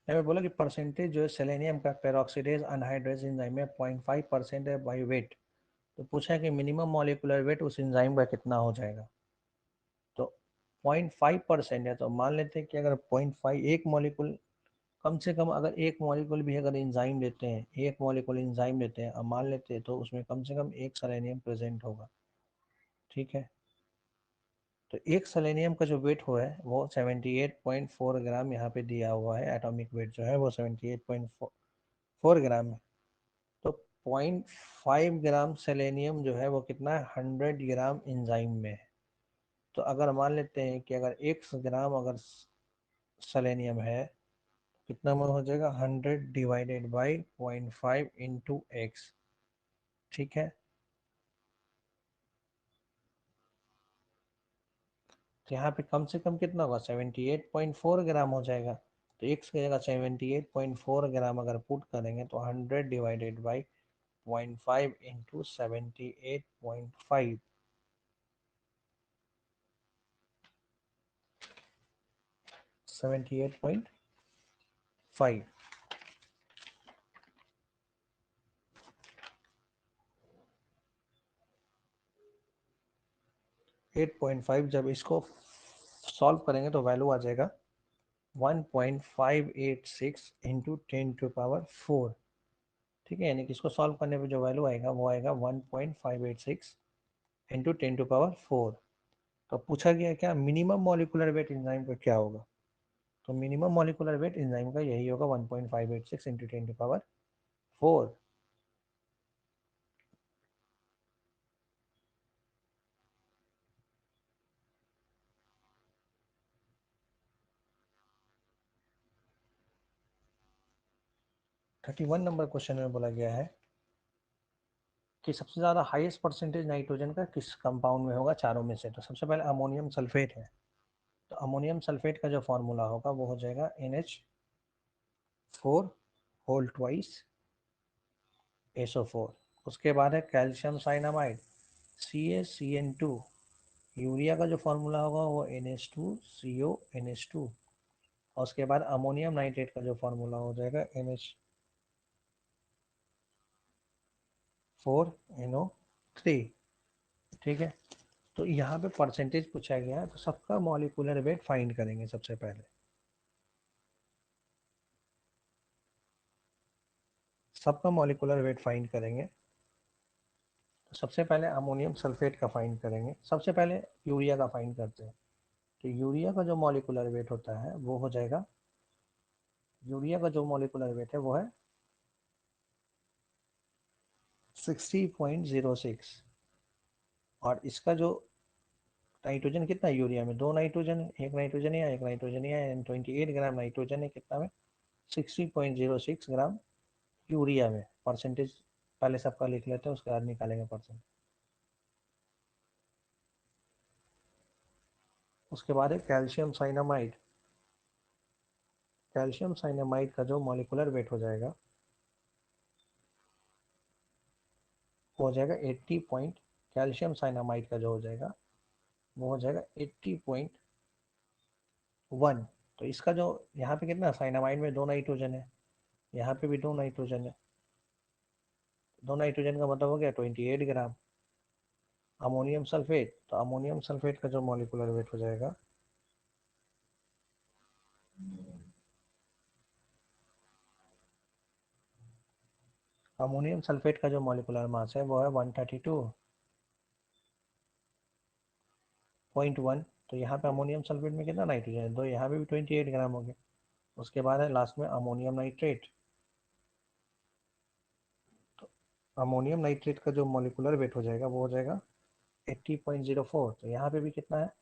मैं बोला कि परसेंटेज जो है सेलेनियम का पेरोक्सीडेज अनहाइड्रेज एंजाइम में 0.5% है बाई वेट। तो पूछा है कि मिनिमम मॉलिक्यूलर वेट उस एंजाइम का कितना हो जाएगा। तो 0.5% है, तो मान लेते हैं कि अगर 0.5 एक मॉलिक्यूल, कम से कम अगर एक मॉलिक्यूल भी अगर एंजाइम लेते हैं, एक मॉलिक्यूल एंजाइम लेते हैं अब मान लेते हैं, तो उसमें कम से कम एक सेलेनियम प्रेजेंट होगा। ठीक है, तो एक सेलेनियम का जो वेट हुआ है वो 78.4 ग्राम यहाँ पे दिया हुआ है। एटॉमिक वेट जो है वो 78.4 ग्राम है। तो 0.5 ग्राम सेलेनियम जो है वो कितना है, 100 ग्राम एंजाइम में है। तो अगर मान लेते हैं कि अगर 1 ग्राम अगर सेलेनियम है, कितना में हो जाएगा, 100 डिवाइडेड बाई 0.5 इंटू एक्स। ठीक है, तो यहाँ पे कम से कम कितना होगा, 78.4 ग्राम हो जाएगा। तो एक्स की जगह 78.4 ग्राम अगर पुट करेंगे तो 100 डिवाइडेड बाई 0.5 इंटू 78.5, 78.5। 8.5 जब इसको सॉल्व करेंगे तो वैल्यू आ जाएगा 1.586 इंटू 10⁴। ठीक है, यानी कि इसको सॉल्व करने पे जो वैल्यू आएगा वो आएगा 1.586 इंटू 10⁴। तो पूछा गया क्या मिनिमम मॉलिकुलर वेट एंजाइम का क्या होगा। तो मिनिमम मॉलिकुलर वेट एंजाइम का यही होगा 1.586 इंटू 10⁴। 31 नंबर क्वेश्चन में बोला गया है कि सबसे ज़्यादा हाईएस्ट परसेंटेज नाइट्रोजन का किस कंपाउंड में होगा चारों में से। तो सबसे पहले अमोनियम सल्फेट है। तो अमोनियम सल्फेट का जो फॉर्मूला होगा वो हो जाएगा NH4 होल ट्वाइस SO4। उसके बाद है कैल्शियम साइनामाइड CaCN2। यूरिया का जो फॉर्मूला होगा वो NH2CO NH2। और उसके बाद अमोनियम नाइट्रेट का जो फॉर्मूला हो जाएगा NH4NO3। ठीक है, तो यहाँ पे परसेंटेज पूछा गया है, तो सबका मॉलिक्यूलर वेट फाइंड करेंगे सबसे पहले। सबका मॉलिक्यूलर वेट फाइंड करेंगे। तो सबसे पहले अमोनियम सल्फेट का फाइंड करेंगे, सबसे पहले यूरिया का फाइंड करते हैं। तो यूरिया का जो मॉलिक्यूलर वेट होता है वो हो जाएगा, यूरिया का जो मॉलिक्यूलर वेट है वो है 60.06। और इसका जो नाइट्रोजन कितना है यूरिया में, दो नाइट्रोजन है, एक नाइट्रोजन है, एक नाइट्रोजन है, 28 ग्राम नाइट्रोजन है, कितना में 60.06 ग्राम यूरिया में। परसेंटेज पहले सबका लिख लेते हैं, उसके बाद निकालेंगे परसेंट। उसके बाद है कैल्शियम साइनामाइड। कैल्शियम साइनामाइड का जो मॉलिक्यूलर वेट हो जाएगा वो हो जाएगा 80 पॉइंट, कैल्शियम साइनामाइड का जो हो जाएगा वो हो जाएगा 80.1। तो इसका जो यहाँ पे कितना, साइनामाइड में दो नाइट्रोजन है, यहाँ पे भी दो नाइट्रोजन है, दो नाइट्रोजन का मतलब हो गया 28 ग्राम। अमोनियम सल्फेट, तो अमोनियम सल्फेट का जो मॉलिक्यूलर वेट हो जाएगा अमोनियम सल्फेट का जो मॉलिक्यूलर मास है वो है 132.1। तो यहाँ पे अमोनियम सल्फेट में कितना नाइट्रोजन है, दो, यहाँ पे भी 28 ग्राम हो गया। उसके बाद है लास्ट में अमोनियम नाइट्रेट। तो अमोनियम नाइट्रेट का जो मॉलिक्यूलर वेट हो जाएगा वो हो जाएगा 80.04। तो यहाँ पे भी कितना है,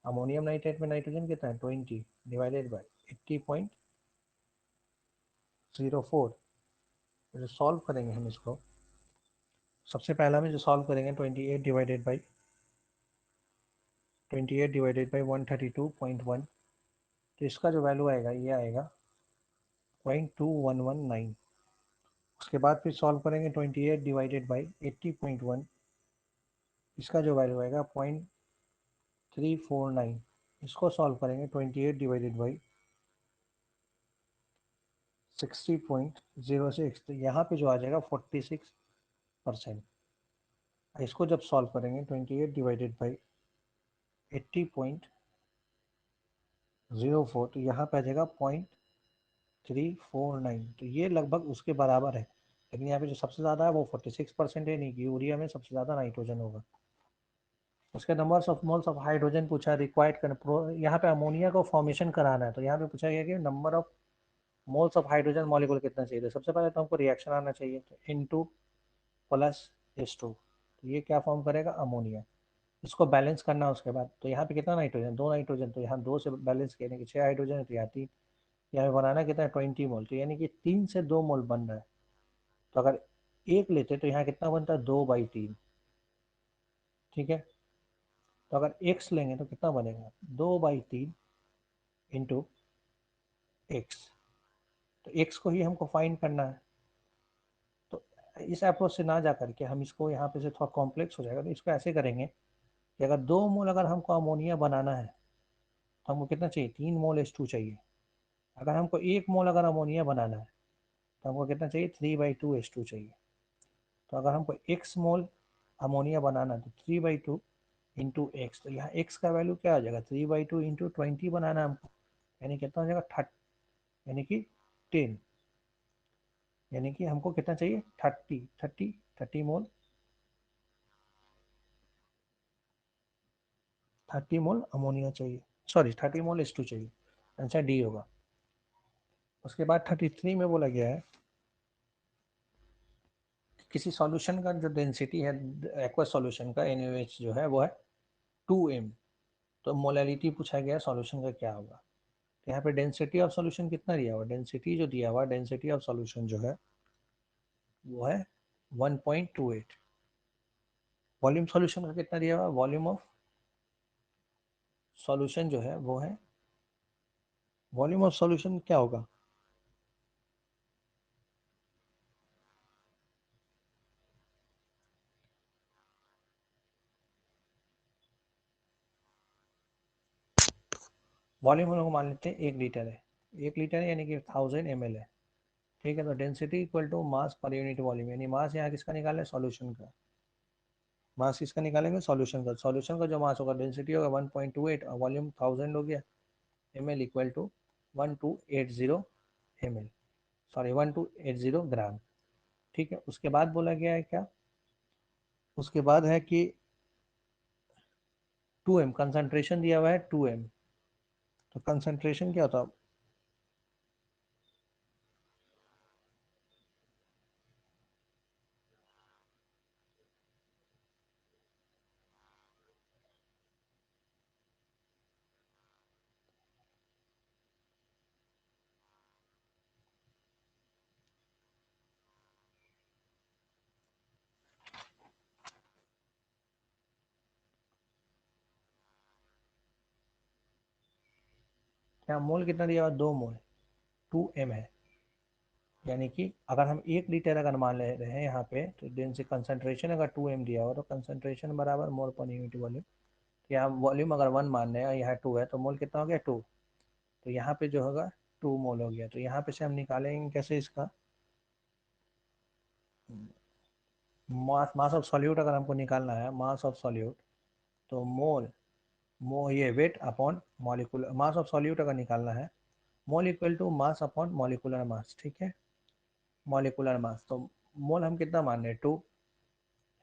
अमोनियम नाइट्रेट में नाइट्रोजन कितना है 20 डिवाइडेड बाई 80.04। जो सॉल्व करेंगे हम इसको, सबसे पहला में जो सॉल्व करेंगे 28 डिवाइडेड बाई 132.1। तो इसका जो वैल्यू आएगा ये आएगा 0.2119। उसके बाद फिर सॉल्व करेंगे 28 डिवाइडेड बाई 80.1। इसका जो वैल्यू आएगा 0.349। इसको सॉल्व करेंगे 28 डिवाइडेड बाई 60.06, तो यहाँ पे जो आ जाएगा 46%। इसको जब सॉल्व करेंगे 28 डिवाइडेड बाई 80.04, तो यहाँ पे आ जाएगा 0.349, तो ये लगभग उसके बराबर है। लेकिन यहाँ पे जो सबसे ज़्यादा है वो 46% है, नहीं कि यूरिया में सबसे ज़्यादा नाइट्रोजन होगा। उसके numbers of moles of hydrogen पूछा, रिक्वायर्ड कर, यहाँ पे अमोनिया को फॉर्मेशन कराना है, तो यहाँ पे पूछा गया कि number of moles of hydrogen molecule कितना चाहिए। तो सबसे पहले तो हमको रिएक्शन आना चाहिए, तो N2 प्लस H2, तो ये क्या फॉर्म करेगा, अमोनिया। इसको बैलेंस करना है उसके बाद, तो यहाँ पे कितना नाइट्रोजन, 2 नाइट्रोजन, तो यहाँ 2 से बैलेंस करने की 6 हाइड्रोजन है, तो यहाँ 3, यहाँ पे बनाना कितना है 20 मोल, तो यानी कि 3 से 2 मोल बन रहा है। तो अगर एक लेते तो यहाँ कितना बनता है, 2/3, ठीक है। तो अगर x लेंगे तो कितना बनेगा, 2/3 इंटू एक्स, तो x को ही हमको फाइंड करना है। तो इस अप्रोच से ना जा करके हम इसको यहाँ पे से थोड़ा कॉम्प्लेक्स हो जाएगा, तो इसको ऐसे करेंगे कि अगर 2 मोल अगर हमको अमोनिया बनाना है तो हमको कितना चाहिए, 3 मोल H2 चाहिए। अगर हमको 1 मोल अगर अमोनिया बनाना है तो हमको कितना चाहिए, 3/2 H2 चाहिए। तो अगर हमको x मोल अमोनिया बनाना है तो 3/2 इंटू एक्स, तो यहाँ x का वैल्यू क्या आ जाएगा, 3/2 इंटू 20 बनाना है हमको, यानी कितना हो जाएगा 30, यानी कि 10, यानी कि हमको कितना चाहिए, 30 मोल, 30 मोल अमोनिया चाहिए, सॉरी 30 मोल H2 चाहिए, आंसर डी होगा। उसके बाद 33 में बोला गया है किसी सॉल्यूशन का जो डेंसिटी है एक्वस सॉल्यूशन का NaOH जो है वो है 2m, तो मोलैलिटी पूछा गया सॉल्यूशन का क्या होगा। तो यहाँ पे डेंसिटी ऑफ सॉल्यूशन कितना दिया हुआ, डेंसिटी जो दिया हुआ, डेंसिटी ऑफ सॉल्यूशन जो है वो है 1.28। वॉल्यूम सॉल्यूशन का कितना दिया हुआ, वॉल्यूम ऑफ सॉल्यूशन जो है वो है, वॉल्यूम ऑफ सॉल्यूशन क्या होगा, वॉल्यूम हम लोग मान लेते हैं 1 लीटर है, 1 लीटर है यानी कि 1000 ml है, ठीक है। तो density equal to mass per unit volume, यानी मास यहाँ किसका निकाले है, सॉल्यूशन का, मास किसका निकालेंगे, सॉल्यूशन का, सॉल्यूशन का जो मास होगा, डेंसिटी होगा 1.28 और वॉल्यूम 1000 हो गया, ml equal to 1280 ml, sorry 1280 gram, ठीक है। उसके बाद बोला गया है क्या, उसके बाद है कि 2m कंसंट्रेशन दिया हुआ है 2m, तो कंसंट्रेशन क्या होता है, क्या मोल कितना दिया हुआ, 2 मोल, 2m है, यानी कि अगर हम 1 लीटर अगर मान ले रहे हैं यहाँ पे, तो दिन से कंसंट्रेशन अगर 2m दिया हुआ तो कंसंट्रेशन बराबर मोल पर यूनिट वॉल्यूम, तो यहाँ वॉल्यूम अगर 1 मान रहे हैं, यहाँ 2 है, तो मोल कितना हो गया 2, तो यहाँ पे जो होगा 2 मोल हो गया। तो यहाँ पे से हम निकालेंगे कैसे इसका, मास ऑफ सॉल्यूट अगर हमको निकालना है, मास ऑफ सॉल्यूट, तो मोल, ये weight upon molecular mass of solute अगर निकालना है, mole equal to mass upon molecular mass, ठीक है, मॉलिक्यूलर मास, तो मोल हम कितना मान रहे हैं 2,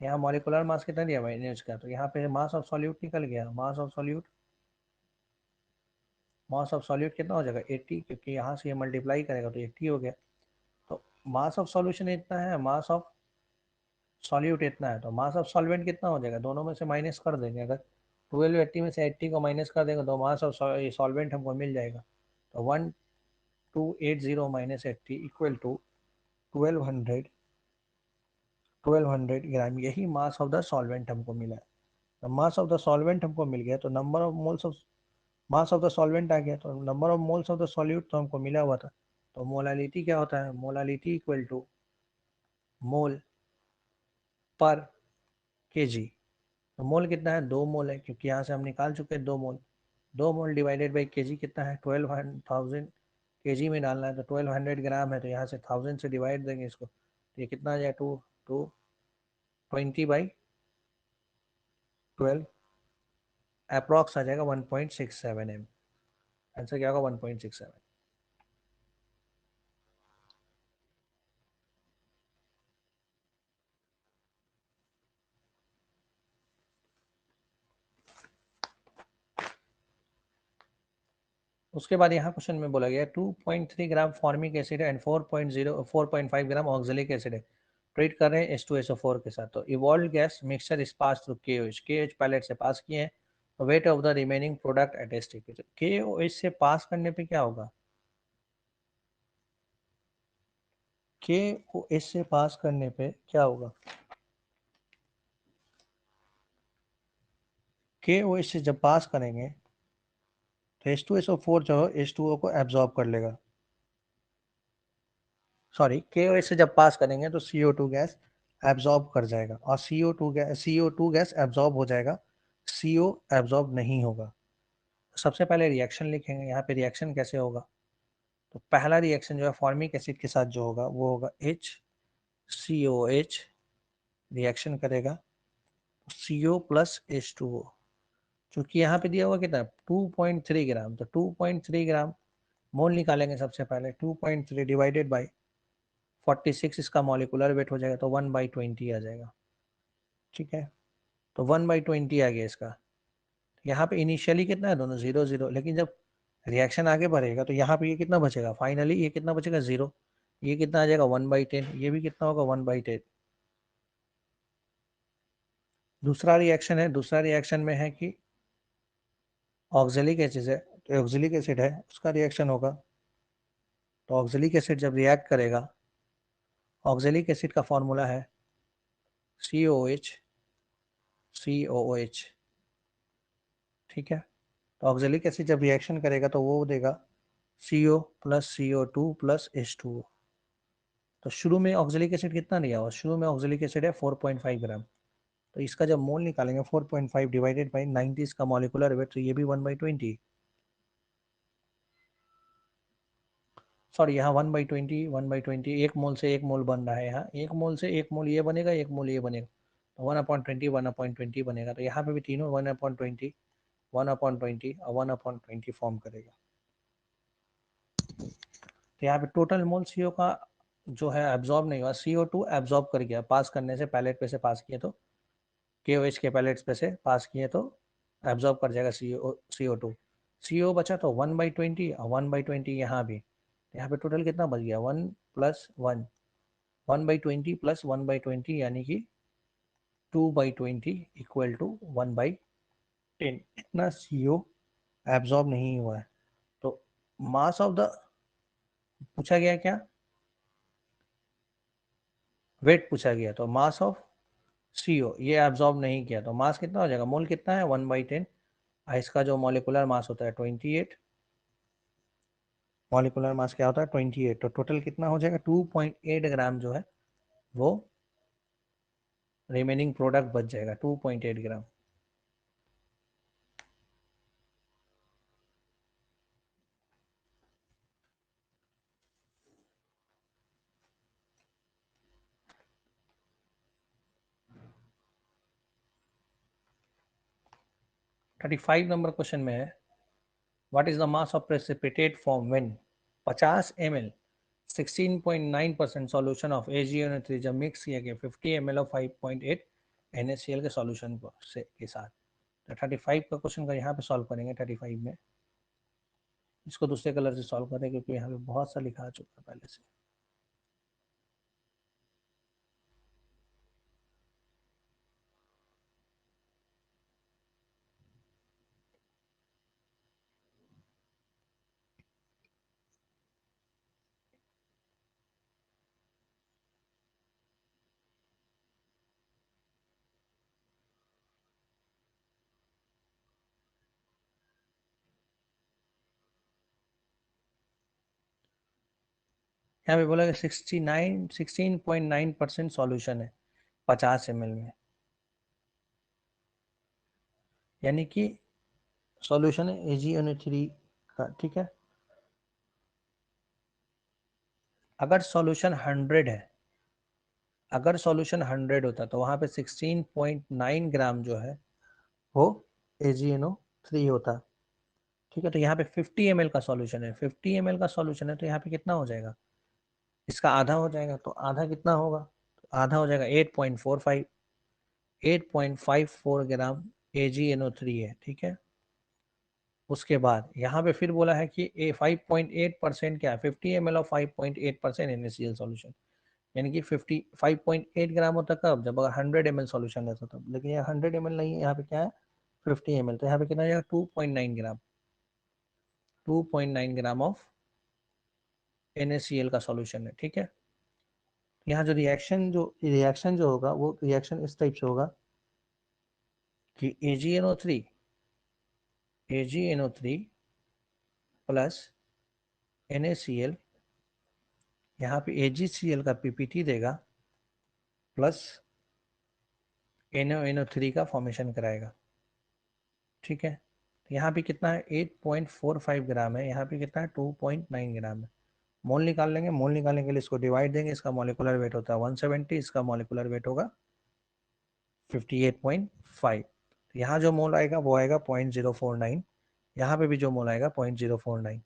यहाँ मॉलिक्यूलर मास कितना दिया हुआ है NH का, तो यहाँ पे मास ऑफ सॉल्यूट निकल गया, मास ऑफ सॉल्यूट कितना हो जाएगा 80, क्योंकि यहाँ से ये मल्टीप्लाई करेगा तो 80 हो गया। तो मास ऑफ सॉल्यूशन इतना है, मास ऑफ सॉल्यूट इतना है, तो मास ऑफ सॉल्वेंट कितना हो जाएगा, दोनों में से माइनस कर देंगे, अगर 1280 में से 80 को माइनस कर देंगे तो मास ऑफ सॉल्वेंट हमको मिल जाएगा। तो 1280 - 80 इक्वल टू 1200 ग्राम, यही मास ऑफ द सॉल्वेंट हमको मिला है। तो मास ऑफ द सॉल्वेंट हमको मिल गया, तो number of moles of mass of the solvent आ गया, तो number of moles of the solute तो हमको मिला हुआ था। तो मोलालिटी क्या होता है, मोलालिटी इक्वल टू मोल पर केजी, तो मोल कितना है, 2 मोल है, क्योंकि यहाँ से हम निकाल चुके हैं 2 मोल, 2 मोल डिवाइडेड बाई केजी कितना है, 12,000 केजी में डालना है तो 1200 ग्राम है, तो यहाँ से 1000 से डिवाइड देंगे इसको, तो ये कितना आ जाएगा, 220/12 अप्रॉक्स आ जाएगा 1.67 m। आंसर क्या होगा, 1.67। उसके बाद यहाँ क्वेश्चन में बोला गया 2.3 ग्राम फॉर्मिक एसिड है एंड 4.5 ग्राम ऑक्जेलिक एसिड है, ट्रीट कर रहे हैं H2SO4 के साथ। तो evolve gas mixture is pass through KOH pellet से पास किए हैं, weight of the remaining product at STP। KOH से पास करने पे क्या होगा, KOH से पास करने पे क्या होगा, KOH से जब पास करेंगे तो H2SO4 जो है H2O को एब्जॉर्ब कर लेगा, सॉरी KOH से जब पास करेंगे तो CO2 गैस एब्जॉर्ब कर जाएगा, और CO2 गैस एब्जॉर्ब हो जाएगा, CO एब्जॉर्ब नहीं होगा। सबसे पहले रिएक्शन लिखेंगे, यहाँ पे रिएक्शन कैसे होगा, तो पहला रिएक्शन जो है फॉर्मिक एसिड के साथ जो होगा वो होगा HCOH, रिएक्शन करेगा CO प्लस H2O। चूंकि यहाँ पे दिया हुआ कितना 2.3 ग्राम, तो 2.3 ग्राम मोल निकालेंगे सबसे पहले, 2.3 डिवाइडेड बाई 46 इसका मॉलिकुलर वेट हो जाएगा, तो 1/20 आ जाएगा। ठीक है, तो 1/20 आ गया इसका। यहाँ पे इनिशियली कितना है, दोनों 0 0, लेकिन जब रिएक्शन आगे बढ़ेगा तो यहाँ पे ये कितना बचेगा, फाइनली ये कितना बचेगा 0, ये कितना आ जाएगा 1/10, ये भी कितना होगा 1/10। दूसरा रिएक्शन है, दूसरा रिएक्शन में है कि ऑक्जेलिक एसिड है, तो ऑक्जेलिक एसिड है उसका रिएक्शन होगा, तो ऑक्जेलिक एसिड जब रिएक्ट करेगा, ऑक्जेलिक एसिड का फॉर्मूला है COH COOH। ठीक है, तो ऑक्जेलिक एसिड जब रिएक्शन करेगा तो वो देगा CO plus CO2 plus H2O। तो शुरू में ऑक्जेलिक एसिड कितना दिया हुआ, शुरू में ऑक्जेलिक एसिड है 4.5 ग्राम, तो इसका जब मोल निकालेंगे 4.5 डिवाइडेड बाई 90 इसका मॉलिकुलर वेट, तो ये भी 1/20, सॉरी यहाँ 1/20, 1/20, एक मोल से एक मोल बन रहा है, यहाँ एक मोल से एक मोल ये बनेगा, एक मोल ये बनेगा, तो 1/20 1/20 बनेगा, तो यहाँ पे भी तीनों 1/20 1/20 और 1/20 फॉर्म करेगा। तो यहाँ पे टोटल मोल CO का जो है एब्जॉर्ब नहीं हुआ, CO2 एब्जॉर्ब कर गया, पास करने से पैलेट पे से पास किए तो KOH के पैलेट्स पे से पास किए तो एब्जॉर्ब कर जाएगा CO2, CO बचा तो 1/20 और 1/20 यहाँ भी, यहाँ पे टोटल कितना बच गया 1+1, 1/20 प्लस 1/20 यानी कि 2/20 इक्वल टू 1/10, इतना CO एब्जॉर्ब नहीं हुआ है। तो मास ऑफ द पूछा गया क्या, वेट पूछा गया, तो मास ऑफ CO ये एब्जॉर्ब नहीं किया, तो मास कितना हो जाएगा, मोल कितना है 1/10, इसका जो मॉलिकुलर मास होता है 28, मॉलिकुलर मास क्या होता है 28, तो टोटल कितना हो जाएगा 2.8 ग्राम जो है वो रिमेनिंग प्रोडक्ट बच जाएगा, 2.8 ग्राम। थर्टी फाइव नंबर क्वेश्चन में है what is the mass of precipitate form when 50 ml 16.9% solution of AgNO3 जब मिक्स किया गया 50 ml ऑफ 5.8 NaCl के सॉल्यूशन से के साथ। तो 35 का क्वेश्चन का यहाँ पे सॉल्व करेंगे, 35 में इसको दूसरे कलर से सॉल्व करें क्योंकि यहाँ पे बहुत सा लिखा आ चुका है पहले से। यहाँ पे बोला कि 16.9% सॉल्यूशन है 50 ml में, यानी कि सॉल्यूशन है AgNO3 का। ठीक है, अगर सॉल्यूशन 100 है, अगर सॉल्यूशन 100 होता तो वहां पे 16.9 ग्राम जो है वो AgNO3 होता। ठीक है, तो यहाँ पे 50 ml का सॉल्यूशन है, 50 ml का सॉल्यूशन है, तो यहाँ पे कितना हो जाएगा, इसका आधा हो जाएगा, तो आधा कितना होगा, तो आधा हो जाएगा 8.45, 8.54 ग्राम AgNO3 है। ठीक है, उसके बाद यहाँ पे फिर बोला है कि 5.8% क्या है, 50 ml ऑफ 5.8% NaCl सॉल्यूशन, यानी कि 55.8 ग्राम होता कब, जब अगर 100 ml सॉल्यूशन रहता तब, लेकिन यहाँ 100 ml नहीं है, यहाँ पे क्या है 50 ml, तो यहाँ पे कितना जाएगा 2.9 ग्राम, 2.9 ग्राम ऑफ NaCl का सॉल्यूशन है। ठीक है, यहाँ जो रिएक्शन जो होगा वो रिएक्शन इस टाइप से होगा कि AgNO3 प्लस NaCl, यहाँ पे AgCl का PPT देगा प्लस NaNO3 का फॉर्मेशन कराएगा। ठीक है, यहाँ पे कितना है 8.45 ग्राम है, यहाँ पे कितना है 2.9 ग्राम है। मोल निकाल लेंगे, मोल निकालने के लिए इसको डिवाइड देंगे, इसका मॉलिक्यूलर वेट होता है 170, इसका मॉलिक्यूलर वेट होगा 58.5। यहाँ जो मोल आएगा वो आएगा 0.049, यहाँ पे भी जो मोल आएगा 0.049।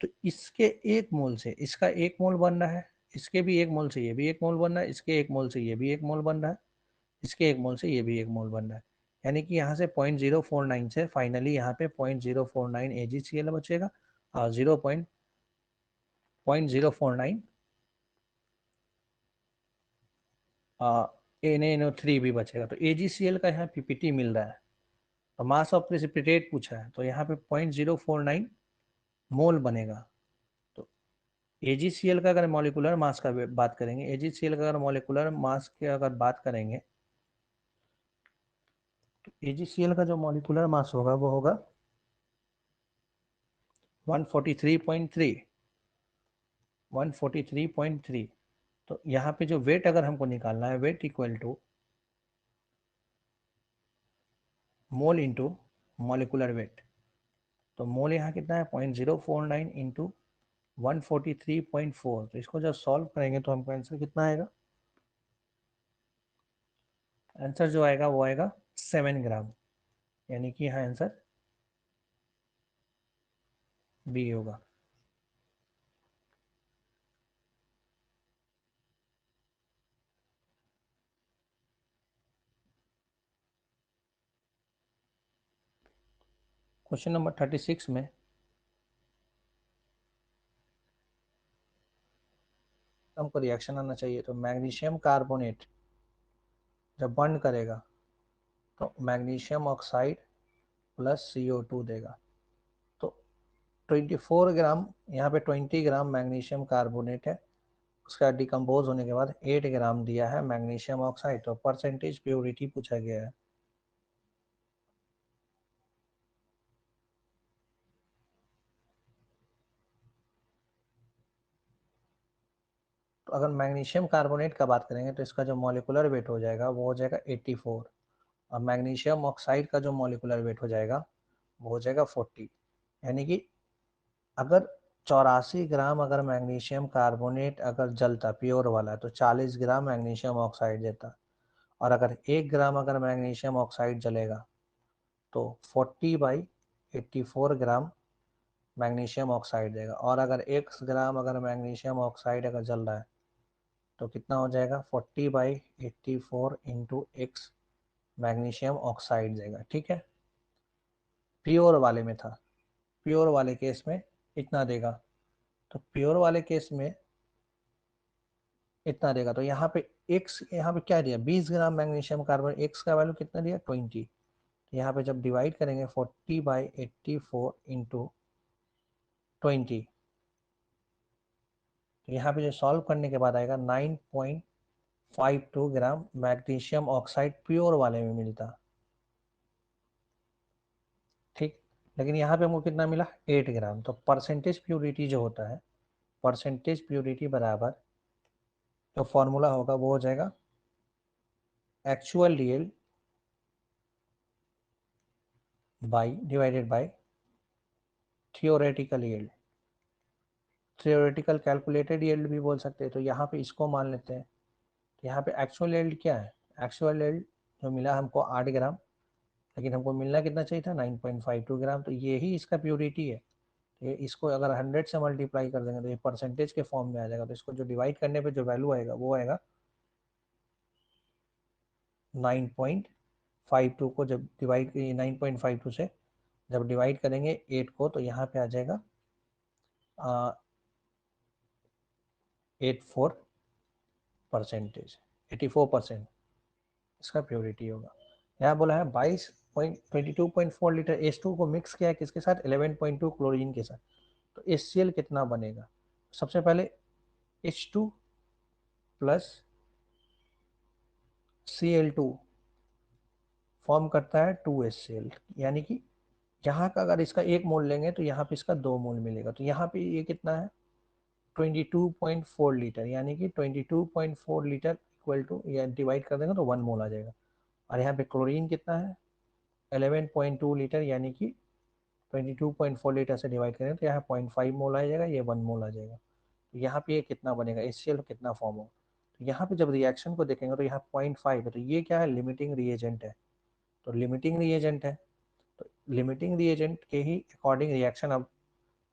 तो इसके एक मोल से इसका एक मोल बन रहा है, इसके भी एक मोल से ये भी एक मोल बन रहा है, इसके एक मोल से ये भी एक मोल बन रहा है, इसके एक मोल से ये भी एक मोल बन रहा है, यानी कि यहाँ से 0.049 से फाइनली यहाँ पे 0.049 AgCl बचेगा और 0.049 NaNO3 भी बचेगा। तो AgCl का यहाँ PPT मिल रहा है, तो मास ऑफ प्रेसिपिटेट पूछा है, तो यहाँ पे 0.049 मोल बनेगा। तो AgCl का अगर मॉलिक्यूलर मास का बात करेंगे, AgCl का अगर मॉलिक्यूलर मास की अगर बात करेंगे, तो AgCl का जो मॉलिक्यूलर मास होगा वो होगा 143.3, 143.3। तो यहाँ पे जो वेट अगर हमको निकालना है, weight equal to mole into molecular weight, तो मोल यहाँ कितना है 0.049 इंटू 143.4, तो इसको जब सॉल्व करेंगे तो हमको आंसर कितना आएगा, आंसर जो आएगा वो आएगा 7 ग्राम, यानी कि यहाँ आंसर बी होगा। क्वेश्चन नंबर 36 में हमको रिएक्शन आना चाहिए, तो मैग्नीशियम कार्बोनेट जब बर्न करेगा तो मैग्नीशियम ऑक्साइड प्लस CO2 देगा। तो 24 ग्राम, यहाँ पे 20 ग्राम मैग्नीशियम कार्बोनेट है, उसका डिकम्पोज होने के बाद 8 ग्राम दिया है मैग्नीशियम ऑक्साइड, तो परसेंटेज प्योरिटी पूछा गया है। तो अगर मैग्नीशियम कार्बोनेट का बात करेंगे तो इसका जो मॉलिक्यूलर वेट हो जाएगा वो हो जाएगा 84, और मैग्नीशियम ऑक्साइड का जो मॉलिक्यूलर वेट हो जाएगा वो हो जाएगा 40, यानी कि अगर 84 ग्राम अगर मैग्नीशियम कार्बोनेट अगर जलता प्योर वाला तो 40 ग्राम मैग्नीशियम ऑक्साइड देता, और अगर 1 ग्राम अगर मैग्नीशियम ऑक्साइड जलेगा तो 40/84 ग्राम मैग्नीशियम ऑक्साइड देगा, और अगर 1 ग्राम अगर मैग्नीशियम ऑक्साइड अगर जल रहा है तो कितना हो जाएगा 40/84 इंटू एक्स मैग्नीशियम ऑक्साइड देगा। ठीक है, प्योर वाले में था, प्योर वाले केस में इतना देगा, तो प्योर वाले केस में इतना देगा, तो यहाँ पे एक्स, यहाँ पे क्या दिया 20 ग्राम मैग्नीशियम कार्बोनेट, एक्स का वैल्यू कितना दिया 20, तो यहाँ पे जब डिवाइड करेंगे 40/84 इंटू 20, तो यहाँ पे जो सॉल्व करने के बाद आएगा 9.52 ग्राम मैग्नीशियम ऑक्साइड प्योर वाले में मिलता। ठीक, लेकिन यहाँ पे हमको कितना मिला 8 ग्राम, तो परसेंटेज प्योरिटी जो होता है, परसेंटेज प्योरिटी बराबर जो फॉर्मूला होगा वो हो जाएगा actual real by divided by theoretical yield, theoretical calculated yield भी बोल सकते हैं। तो यहाँ पे इसको मान लेते हैं। तो यहाँ पे एक्चुअल यील्ड क्या है, एक्चुअल यील्ड जो मिला हमको 8 ग्राम, लेकिन हमको मिलना कितना चाहिए था 9.52 ग्राम। तो ये ही इसका प्योरिटी है। ये इसको अगर 100 से मल्टीप्लाई कर देंगे तो ये परसेंटेज के फॉर्म में आ जाएगा। तो इसको जो डिवाइड करने पे जो वैल्यू आएगा वो आएगा 9.52 को जब डिवाइड 9.52 से जब डिवाइड करेंगे 8 को तो यहाँ पे आ जाएगा 84% इसका प्योरिटी होगा। यहाँ बोला है 22.4 लीटर H2 को मिक्स किया है किसके साथ, 11.2 क्लोरीन के साथ। तो HCl कितना बनेगा, सबसे पहले H2 प्लस Cl2 फॉर्म करता है 2HCl, यानी कि यहाँ का अगर इसका 1 मोल लेंगे तो यहाँ पे इसका 2 मोल मिलेगा। तो यहाँ पे ये कितना है 22.4 लीटर, यानी कि 22.4 लीटर इक्वल टू, या डिवाइड कर देंगे तो 1 मोल आ जाएगा। और यहाँ पे क्लोरीन कितना है 11.2 लीटर, यानी कि 22.4 लीटर से डिवाइड करें तो यहाँ 0.5 मोल आ जाएगा, ये 1 मोल आ जाएगा। तो यहाँ पे ये कितना बनेगा, HCl कितना फॉर्म होगा। तो यहाँ पे जब रिएक्शन को देखेंगे तो यहाँ 0.5 है, तो ये क्या है लिमिटिंग रिएजेंट है। तो लिमिटिंग रिएजेंट है, तो लिमिटिंग रिएजेंट के ही अकॉर्डिंग रिएक्शन अब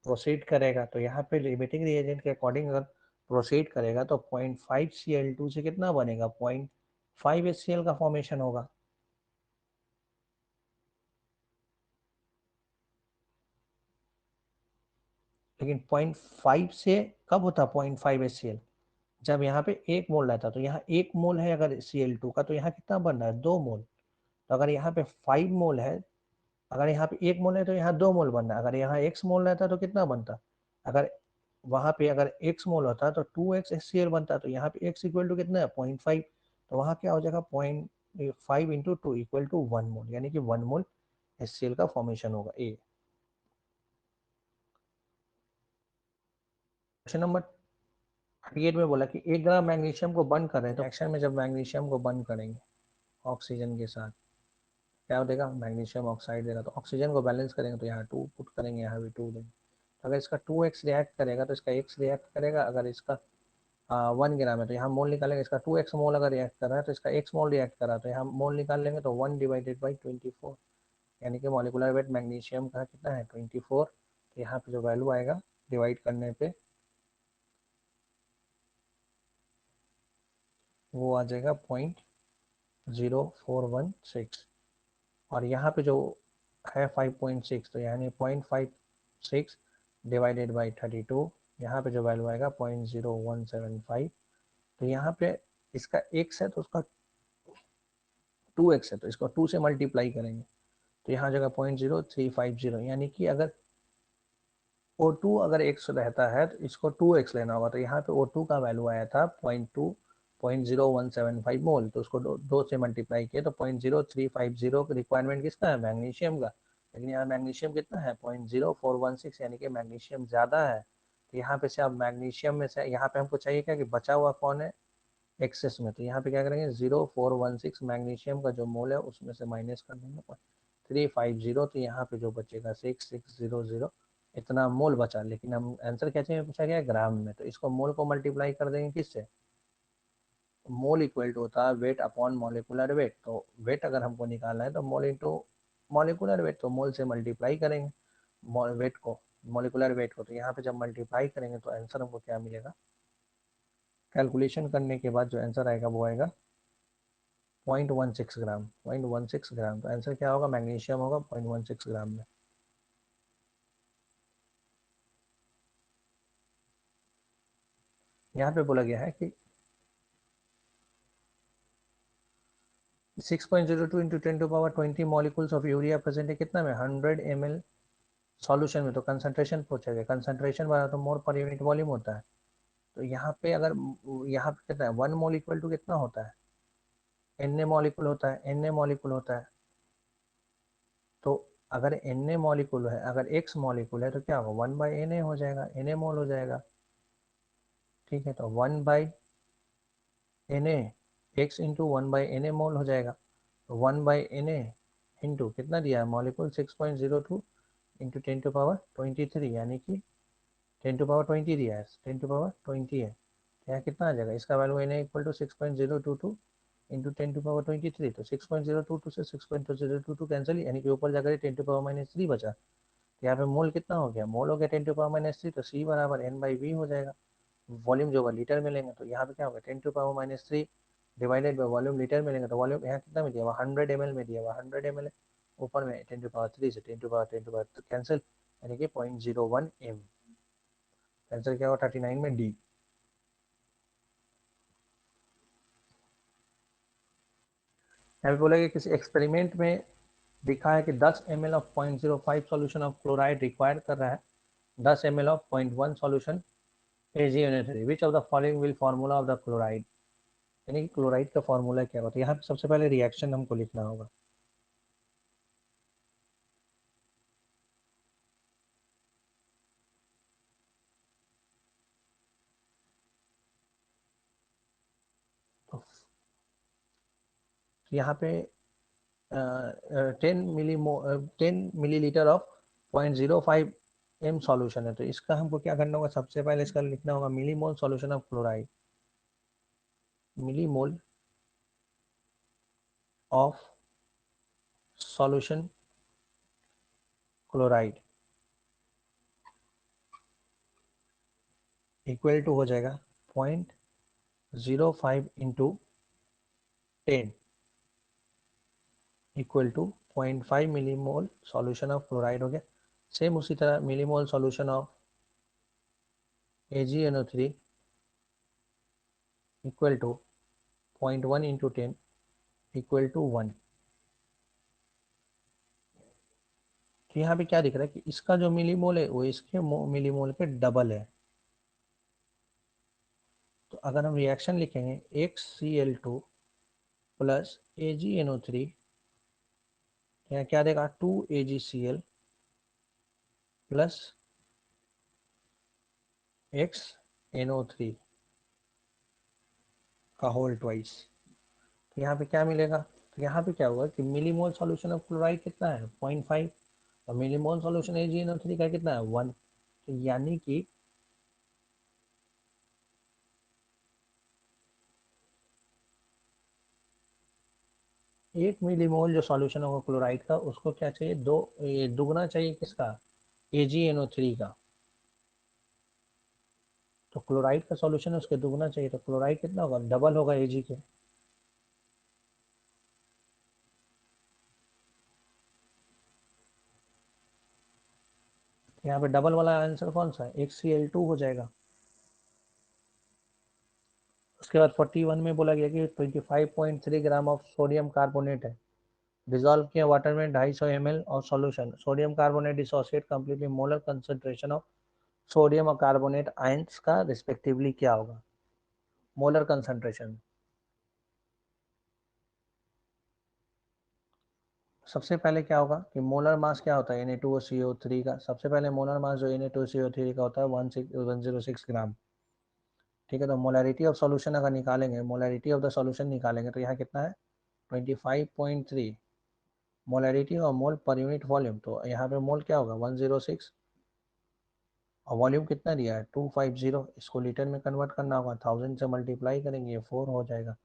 प्रोसीड करेगा। तो यहाँ पे लिमिटिंग रिएजेंट के अकॉर्डिंग अगर प्रोसीड करेगा तो 0.5 Cl2 से कितना बनेगा 0.5 HCl का फॉर्मेशन होगा। लेकिन 0.5 से कब होता 0.5 HCl, जब यहाँ पे 1 मोल रहता। तो यहाँ 1 मोल है अगर Cl2 का, तो यहाँ कितना बन रहा है 2 मोल। तो अगर यहाँ पे 5 मोल है, अगर यहाँ पे 1 मोल है तो यहाँ 2 मोल बन रहा है। अगर यहाँ x मोल रहता तो कितना बनता, अगर वहाँ पे अगर x मोल होता तो 2x HCl बनता। तो यहाँ पे x इक्वल टू कितना है 0.5, तो वहाँ क्या हो जाएगा 0.5 इंटू 2 इक्वल टू 1 मोल, यानी कि 1 मोल HCl का फॉर्मेशन होगा। ए क्वेश्चन नंबर 38 में बोला कि 1 ग्राम मैग्नीशियम को बंद करें, तो एक्शन में जब मैग्नीशियम को बंद करेंगे ऑक्सीजन के साथ क्या देगा, मैग्नीशियम ऑक्साइड देगा। तो ऑक्सीजन को बैलेंस करेंगे तो यहाँ 2 पुट करेंगे, यहाँ भी 2 देंगे। तो अगर इसका 2x रिएक्ट करेगा तो इसका x रिएक्ट करेगा। अगर इसका 1 ग्राम है तो यहाँ मोल निकालेंगे, इसका 2x मोल अगर रिएक्ट कर रहा है तो इसका x मोल रिएक्ट कर रहा है, तो यहाँ मोल निकाल लेंगे तो 1 डिवाइडेड बाई 24, यानी कि मॉलिकुलर वेट मैग्नीशियम का कितना है 24। तो यहाँ पे जो वैल्यू आएगा डिवाइड करने पे वो आ जाएगा 0.0416, और यहाँ पे जो है 5.6, तो यानी 0.56 डिवाइडेड बाई 32, यहाँ पे जो वैल्यू आएगा 0.0175। तो यहाँ पे इसका x है तो उसका 2x है, तो इसको 2 से मल्टीप्लाई करेंगे तो यहाँ जगह 0.0350, यानी कि अगर O2 अगर x रहता है तो इसको 2x लेना होगा। तो यहाँ पे O2 का वैल्यू आया था 0.0175 मोल, तो उसको 2 से मल्टीप्लाई किया तो 0.0350 रिक्वायरमेंट किसका है मैग्नीशियम का। लेकिन यहाँ मैग्नीशियम कितना है 0.0416, यानी कि मैग्नीशियम ज़्यादा है। तो यहाँ पे से अब मैग्नीशियम में से यहाँ पे हमको चाहिए क्या कि बचा हुआ कौन है एक्सेस में। तो यहाँ पे क्या करेंगे 0.416 मैग्नीशियम का जो मोल है उसमें से माइनस कर देंगे 350, तो यहाँ पे जो बचेगा 6600 इतना मोल बचा। लेकिन हम आंसर कैसे में पूछा गया ग्राम में, तो इसको मोल को मल्टीप्लाई कर देंगे किससे, मोल इक्वल टू होता है वेट अपॉन मॉलिकुलर वेट। तो वेट अगर हमको निकालना है तो मोल इंटू मॉलिकुलर वेट, तो मोल से मल्टीप्लाई करेंगे वेट को, मॉलिकुलर वेट को। तो यहाँ पे जब मल्टीप्लाई करेंगे तो आंसर हमको क्या मिलेगा, कैलकुलेशन करने के बाद जो आंसर आएगा वो आएगा 0.16 ग्राम, 0.16 ग्राम। तो आंसर क्या होगा मैग्नीशियम होगा 0.16 ग्राम में। यहाँ पे बोला गया है कि 6.02 into 10⁻20 molecules of urea present है कितना में 100 ml सॉल्यूशन में। तो कंसंट्रेशन पूछा गया, कंसंट्रेशन वाला तो मोल पर यूनिट वॉल्यूम होता है। तो यहाँ पे अगर यहाँ पे कितना है 1 मोल इक्वल टू कितना होता है Na मॉलिक्यूल होता है, Na मॉलिक्यूल होता है। तो अगर Na मॉलिक्यूल है, अगर x मॉलिक्यूल है तो क्या होगा 1/Na हो जाएगा, Na मोल हो जाएगा। ठीक है, तो 1/Na x इंटू 1/Na मोल हो जाएगा। तो 1/Na इंटू कितना दिया है मॉलिक्यूल 6.02 इंटू 10⁻23, यानी कि 10⁻20 दिया है, 10⁻20 है, यहाँ कितना आ जाएगा, इसका value N equal to 6.022 into 10⁻23, तो 6.022 से 6.022 कैंसिल, यानी कि ऊपर जाकर 10⁻³ बचा। तो यहाँ पे मोल कितना हो गया, मोल हो गया 10⁻³ तो सी बराबर एन बाई वी हो जाएगा। वॉल्यूम जो होगा लीटर में लेंगे तो यहाँ पे क्या होगा 10⁻³ डिवाइडेड बाई वॉल्यूम लीटर में लेंगे तो वॉल्यूम यहाँ कितना में दिया हुआ 100 ml में दिया हुआ 100 ml, ऊपर में 10⁻³ से 10⁻10 कैंसिल, यानी कि 0.01 m, आंसर क्या होगा 39 में डी। यहाँ पे बोला कि किसी एक्सपेरिमेंट में दिखा है कि 10 ml of 0.05 solution of chloride require कर रहा है 10 ml of 0.1 solution AgNO3, which of the following will formula of the chloride, यानी कि क्लोराइड का फार्मूला क्या होता है। यहाँ पे सबसे पहले रिएक्शन हमको लिखना होगा। तो यहाँ पे 10 मिलीलीटर ऑफ 0.05 m सॉल्यूशन है, तो इसका हमको क्या करना होगा, सबसे पहले इसका लिखना होगा millimole solution of chloride, millimole of solution chloride equal to हो जाएगा 0.05 into 10 equal to 0.5 millimole solution of chloride हो गया। सेम उसी तरह millimole solution of AgNO3 equal to 0.1 into 10 equal to 1। तो यहाँ पे क्या दिख रहा है कि इसका जो मिलीमोल है वो इसके मिलीमोल के डबल है। तो अगर हम रिएक्शन लिखेंगे HCl2 प्लस AgNO3, यहाँ क्या देगा 2AgCl प्लस XNO3 का होल ट्वाइस। तो यहाँ पे क्या मिलेगा, तो यहाँ पे क्या होगा कि मिलीमोल सॉल्यूशन ऑफ क्लोराइड कितना है 0.5 और मिलीमोल सॉल्यूशन AgNO3 का कितना है 1। तो यानी कि एक मिलीमोल जो सॉल्यूशन होगा क्लोराइड का उसको क्या चाहिए, दुगना चाहिए किसका, AgNO3 का। तो क्लोराइड का सॉल्यूशन उसके दुगना चाहिए, तो क्लोराइड कितना होगा, डबल होगा Ag के। यहाँ पे डबल वाला आंसर कौन सा है, HCl2 हो जाएगा। उसके बाद 41 में बोला गया कि 25.3 ग्राम ऑफ सोडियम कार्बोनेट है, डिजोल्व किया वाटर में 250 ml और solution sodium carbonate dissociate completely, molar concentration of sodium और कार्बोनेट आयंस का रिस्पेक्टिवली क्या होगा, मोलर कंसंट्रेशन। सबसे पहले क्या होगा कि मोलर मास क्या होता है Na2CO3 का, सबसे पहले मोलर मास जो Na2CO3 का होता है 106 ग्राम। ठीक है, तो मोलरिटी ऑफ सॉल्यूशन अगर निकालेंगे, मोलरिटी ऑफ द सॉल्यूशन निकालेंगे तो यहाँ कितना है 25.3 मोलरिटी और मोल पर यूनिट वॉल्यूम, तो यहाँ पे मोल क्या होगा 106 और वॉल्यूम कितना दिया है 250, इसको लीटर में कन्वर्ट करना होगा, 1000 से मल्टीप्लाई करेंगे 4 हो जाएगा।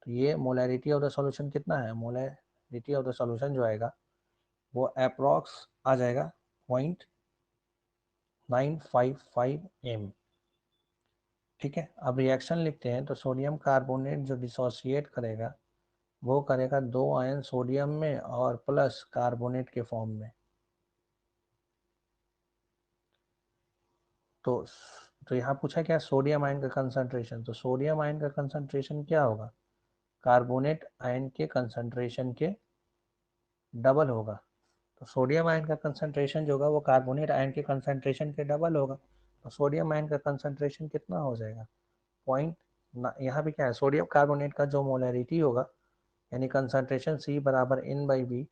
तो ये मोलरिटी ऑफ द सॉल्यूशन कितना है, मोलरिटी ऑफ द सॉल्यूशन जो आएगा वो अप्रॉक्स आ जाएगा 0.955 m। ठीक है, अब रिएक्शन लिखते हैं, तो सोडियम कार्बोनेट जो डिसोसिएट करेगा वो करेगा 2 आयन सोडियम में और प्लस कार्बोनेट के फॉर्म में। तो यहाँ पूछा क्या सोडियम आयन का कंसंट्रेशन, तो सोडियम आयन का कंसंट्रेशन क्या होगा, कार्बोनेट आयन के कंसंट्रेशन के डबल होगा। तो सोडियम आयन का कंसंट्रेशन जो होगा वो कार्बोनेट आयन के कंसंट्रेशन के डबल होगा। तो सोडियम आयन का कंसंट्रेशन कितना हो जाएगा पॉइंट, यहाँ पे क्या है सोडियम कार्बोनेट का जो मोलरिटी होगा यानी कंसंट्रेशन C बराबर N/V,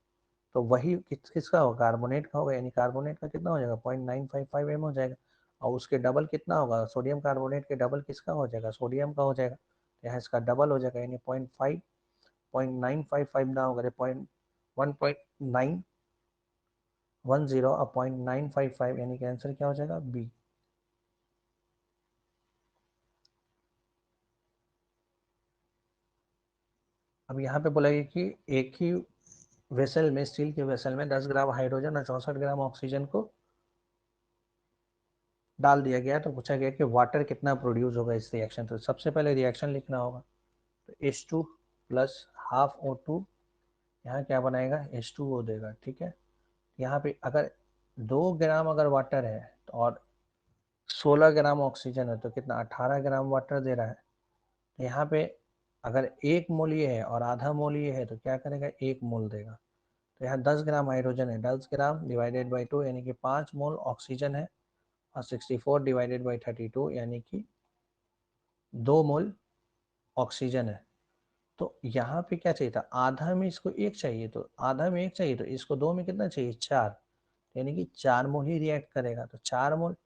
तो वही किसका होगा, कार्बोनेट का होगा, यानी कार्बोनेट का कितना हो जाएगा 0.955 m हो जाएगा। और उसके डबल कितना होगा, सोडियम कार्बोनेट के डबल किसका हो जाएगा, सोडियम का हो जाएगा। तो यहाँ इसका डबल हो जाएगा, यानी 0.955 ना होगा, 1.910 और 0.955, यानी कि आंसर क्या हो जाएगा बी। अब यहाँ पे बोला गया कि एक ही वेसल में, स्टील के वेसल में 10 ग्राम हाइड्रोजन और 64 ग्राम ऑक्सीजन को डाल दिया गया। तो पूछा गया कि वाटर कितना प्रोड्यूस होगा इस रिएक्शन। तो सबसे पहले रिएक्शन लिखना होगा। तो H2 प्लस हाफ O2, यहाँ क्या बनाएगा, H2O देगा। ठीक है, यहाँ पे अगर 2 ग्राम अगर वाटर है तो और 16 ग्राम ऑक्सीजन है तो कितना, 18 ग्राम वाटर दे रहा है। तो यहाँ पे अगर 1 मोल ये है और आधा मोल ये है तो क्या करेगा, 1 मोल देगा। तो यहाँ 10 ग्राम हाइड्रोजन है, 10 ग्राम डिवाइडेड बाई 2 यानी कि 5 मोल ऑक्सीजन है, और 64 डिवाइडेड बाई 32 यानी कि 2 मोल ऑक्सीजन है। तो यहाँ पे क्या चाहिए था, आधा में इसको 1 चाहिए, तो आधा में 1 चाहिए, तो इसको 2 में कितना चाहिए, 4, यानी कि 4 मोल ही रिएक्ट करेगा। तो 4 मोल,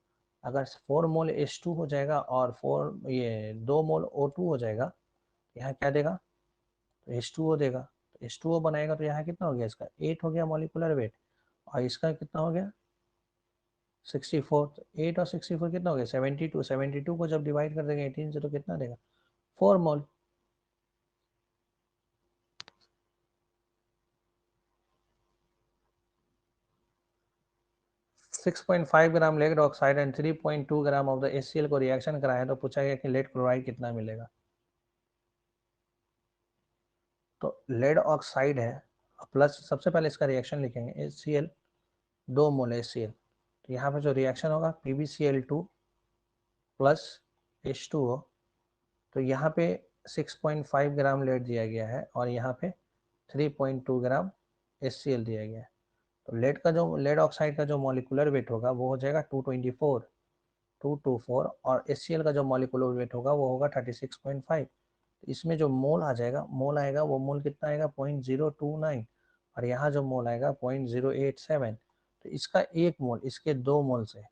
अगर 4 मोल H2 हो जाएगा और 2 मोल O2 हो जाएगा, यहाँ क्या देगा, तो H2O देगा। तो H2O बनाएगा तो यहाँ कितना हो गया, इसका 8 हो गया मॉलिक्यूलर वेट, और इसका कितना हो गया 64। तो 8 और 64 कितना हो गया 72। 72 को जब डिवाइड कर देंगे 18 से तो कितना देगा 4 mole. Six 6.5 gram lead oxide and 3.2 gram of the HCl को रिएक्शन कराया तो पूछा गया कि लेड क्लोराइड कितना मिलेगा। तो लेड ऑक्साइड है प्लस, सबसे पहले इसका रिएक्शन लिखेंगे, HCl 2 मोल HCl। तो यहाँ पे जो रिएक्शन होगा PbCl2 प्लस H2O। तो यहाँ पे 6.5 ग्राम लेड दिया गया है और यहाँ पे 3.2 ग्राम HCl दिया गया है। तो लेड का जो, लेड ऑक्साइड का जो मॉलिक्यूलर वेट होगा वो हो जाएगा 224 और HCl का जो मॉलिक्यूलर वेट होगा वो होगा 36.5। तो इसमें जो मोल आ जाएगा, मोल आएगा, वो मोल कितना आएगा 0.029, और यहाँ जो मोल आएगा 0.087। तो इसका 1 मोल इसके 2 मोल से,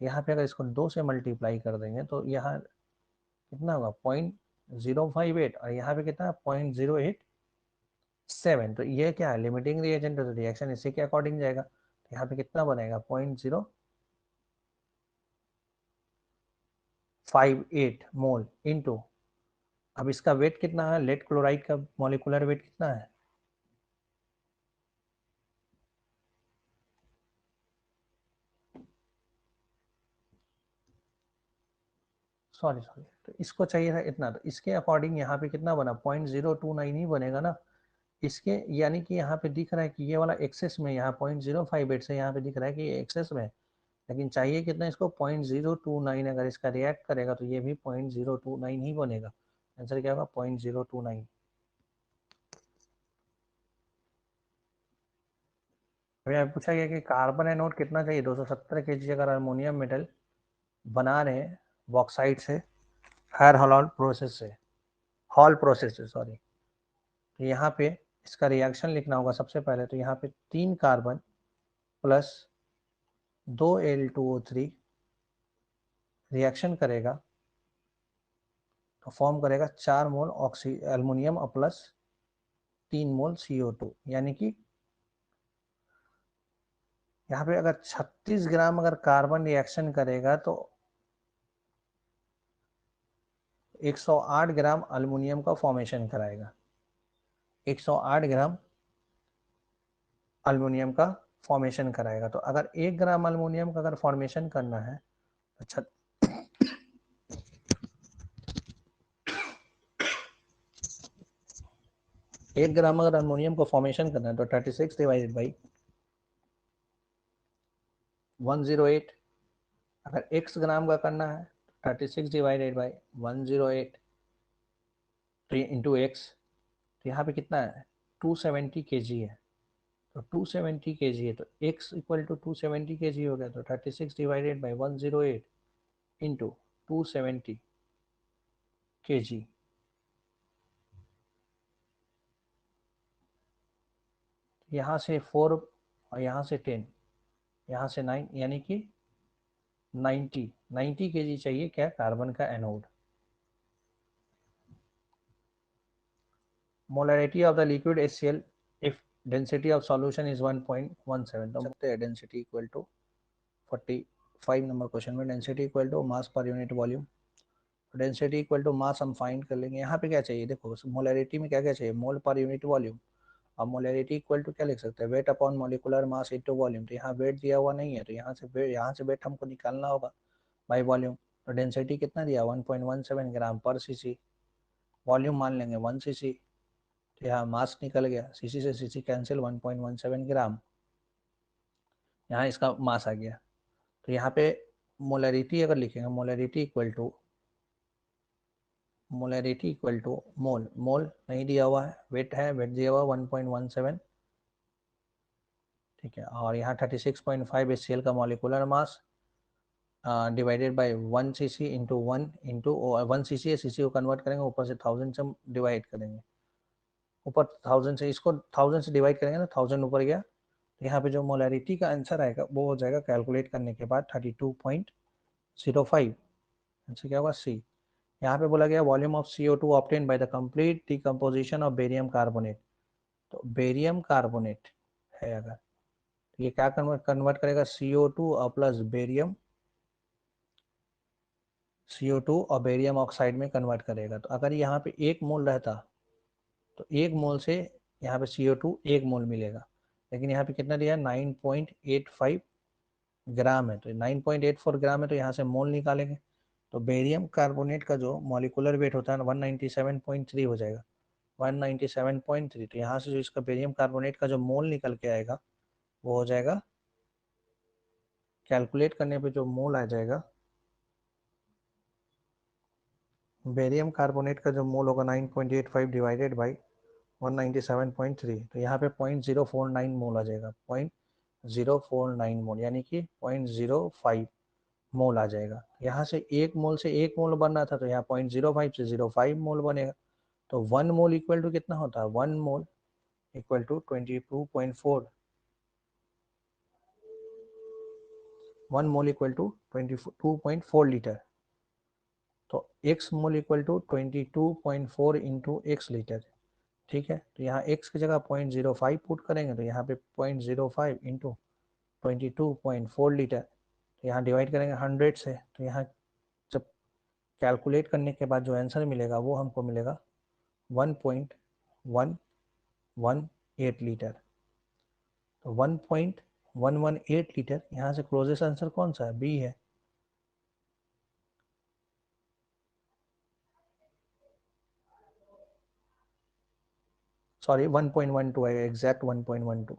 यहाँ पे अगर इसको 2 से मल्टीप्लाई कर देंगे तो यहाँ कितना होगा 0.058, और यहाँ पे कितना 0.087। तो ये क्या है, लिमिटिंग रिएजेंट है, तो रिएक्शन इसी के अकॉर्डिंग जाएगा। तो यहाँ पे कितना बनेगा 0.058 मोल इंटू, अब इसका वेट कितना है, लेड क्लोराइड का मॉलिक्यूलर वेट कितना है, सॉरी तो इसको चाहिए था इतना, तो इसके अकॉर्डिंग यहाँ पे कितना बना 0.029 ही बनेगा ना इसके, यानी कि यहाँ पे दिख रहा है कि ये वाला एक्सेस में, यहाँ 0.058 से यहाँ पे दिख रहा है कि ये एक्सेस में, लेकिन चाहिए कितना इसको 0.029। अगर इसका रिएक्ट करेगा तो ये भी 0.029 ही बनेगा। आंसर क्या होगा 0.029। अभी यहाँ पूछा गया कि कार्बन एनोड कितना चाहिए 270 kg अगर अमोनियम मेटल बना रहे हैं बॉक्साइट से, हायर हॉल प्रोसेस से, हॉल प्रोसेस से सॉरी। तो यहाँ पे इसका रिएक्शन लिखना होगा सबसे पहले। तो यहाँ पे 3 कार्बन प्लस 2Al2O3 रिएक्शन करेगा तो फॉर्म करेगा 4 मोल ऑक्सी एल्युमिनियम और प्लस 3 मोल CO2, यानी कि यहाँ पे अगर 36 ग्राम अगर कार्बन रिएक्शन करेगा तो 108 ग्राम एल्युमिनियम का फॉर्मेशन कराएगा। 108 ग्राम एल्युमिनियम का फॉर्मेशन कराएगा। तो अगर 1 ग्राम एल्युमिनियम का अगर फॉर्मेशन करना है तो 1 ग्राम अगर एल्युमिनियम को फॉर्मेशन करना है तो 36 डिवाइडेड बाई 108। अगर x ग्राम का करना है 36 डिवाइडेड बाई 108 इंटू एक्स। तो यहाँ पे कितना है 270 kg है, तो 270 kg है तो x इक्वल टू 270 kg हो गया। तो 36 डिवाइडेड बाई 108 इंटू 270 kg, यहाँ से 4 और यहाँ से 10, यहाँ से 9, यानी कि 90 kg चाहिए क्या कार्बन का anode. Molarity of the liquid HCl if density of solution is 1.17, तो सकते हैं density equal to 45 number question में density equal to mass per unit volume. Density equal to mass हम फाइंड कर लेंगे। यहाँ पे क्या चाहिए, देखो मोलैरिटी में क्या क्या चाहिए, मोल पर यूनिट वॉल्यूम। अब मोलैरिटी इक्वल टू क्या लिख सकते हैं, weight upon molecular mass into volume. तो यहाँ वेट दिया हुआ नहीं है, तो यहाँ से वेट हमको निकालना होगा बाई वॉल्यूम। तो डेंसिटी कितना दिया, 1.17 ग्राम पर सीसी। वॉल्यूम मान लेंगे 1 सीसी। तो यहाँ मास निकल गया, सीसी से सीसी कैंसिल, 1.17 ग्राम। यहाँ इसका मास आ गया। तो यहाँ पे मोलैरिटी अगर लिखेंगे, मोलैरिटी इक्वल टू मोल, मोल नहीं दिया हुआ है, वेट है, वेट दिया हुआ 1.17, ठीक है। और यहाँ 36.5 HCl का molecular mass divided by 1 CC into 1 CC है, सीसी को कन्वर्ट करेंगे, ऊपर से 1000 से डिवाइड करेंगे, ऊपर 1000 से, इसको 1000 से डिवाइड करेंगे ना, 1000 ऊपर गया। तो यहाँ पे जो मोलैरिटी का आंसर आएगा वो हो जाएगा कैलकुलेट करने के बाद 32.05, आंसर क्या होगा सी। यहाँ पे बोला गया volume of CO2 obtain by the complete decomposition of barium carbonate. तो बेरियम कार्बोनेट है अगर, तो ये क्या कन्वर्ट करेगा, CO2 और प्लस बेरियम, CO2 और बेरियम ऑक्साइड में कन्वर्ट करेगा। तो अगर यहाँ पे 1 मोल रहता तो 1 मोल से यहाँ पे CO2 1 मोल मिलेगा, लेकिन यहाँ पे कितना दिया है, 9.85 ग्राम है। तो 9.84 ग्राम है, तो यहाँ से मोल निकालेंगे। तो बेरियम कार्बोनेट का जो मॉलिकुलर वेट होता है ना 197.3 हो जाएगा, 197.3। तो यहाँ से जो इसका बेरियम कार्बोनेट का जो मोल निकल के आएगा वो हो जाएगा, कैलकुलेट करने पे जो मोल आ जाएगा, बेरियम कार्बोनेट का जो मोल होगा 9.85 डिवाइडेड बाई 197.3, तो यहाँ पे 0.049 मोल आ जाएगा, 0.049 मोल, यानी कि 0.05 मोल आ जाएगा। यहाँ से 1 मोल से 1 मोल बनना था, तो यहाँ 0.05 से 0.5 मोल बनेगा। तो 1 मोल इक्वल टू कितना होता है, 1 mole equal to 22.4, 1 mole equal to 22.4 litre. तो x mole equal to 22.4 into x litre, ठीक है। तो यहाँ x की जगह 0.05 पुट करेंगे, तो यहाँ पे 0.05 इंटू 22.4 लीटर, तो यहाँ डिवाइड करेंगे 100 से। तो यहाँ जब कैलकुलेट करने के बाद जो आंसर मिलेगा वो हमको मिलेगा 1.118 लीटर। तो 1.118 लीटर, यहाँ से क्लोजेस्ट आंसर कौन सा है, बी है। सॉरी 1.12 है, एग्जैक्ट 1.12।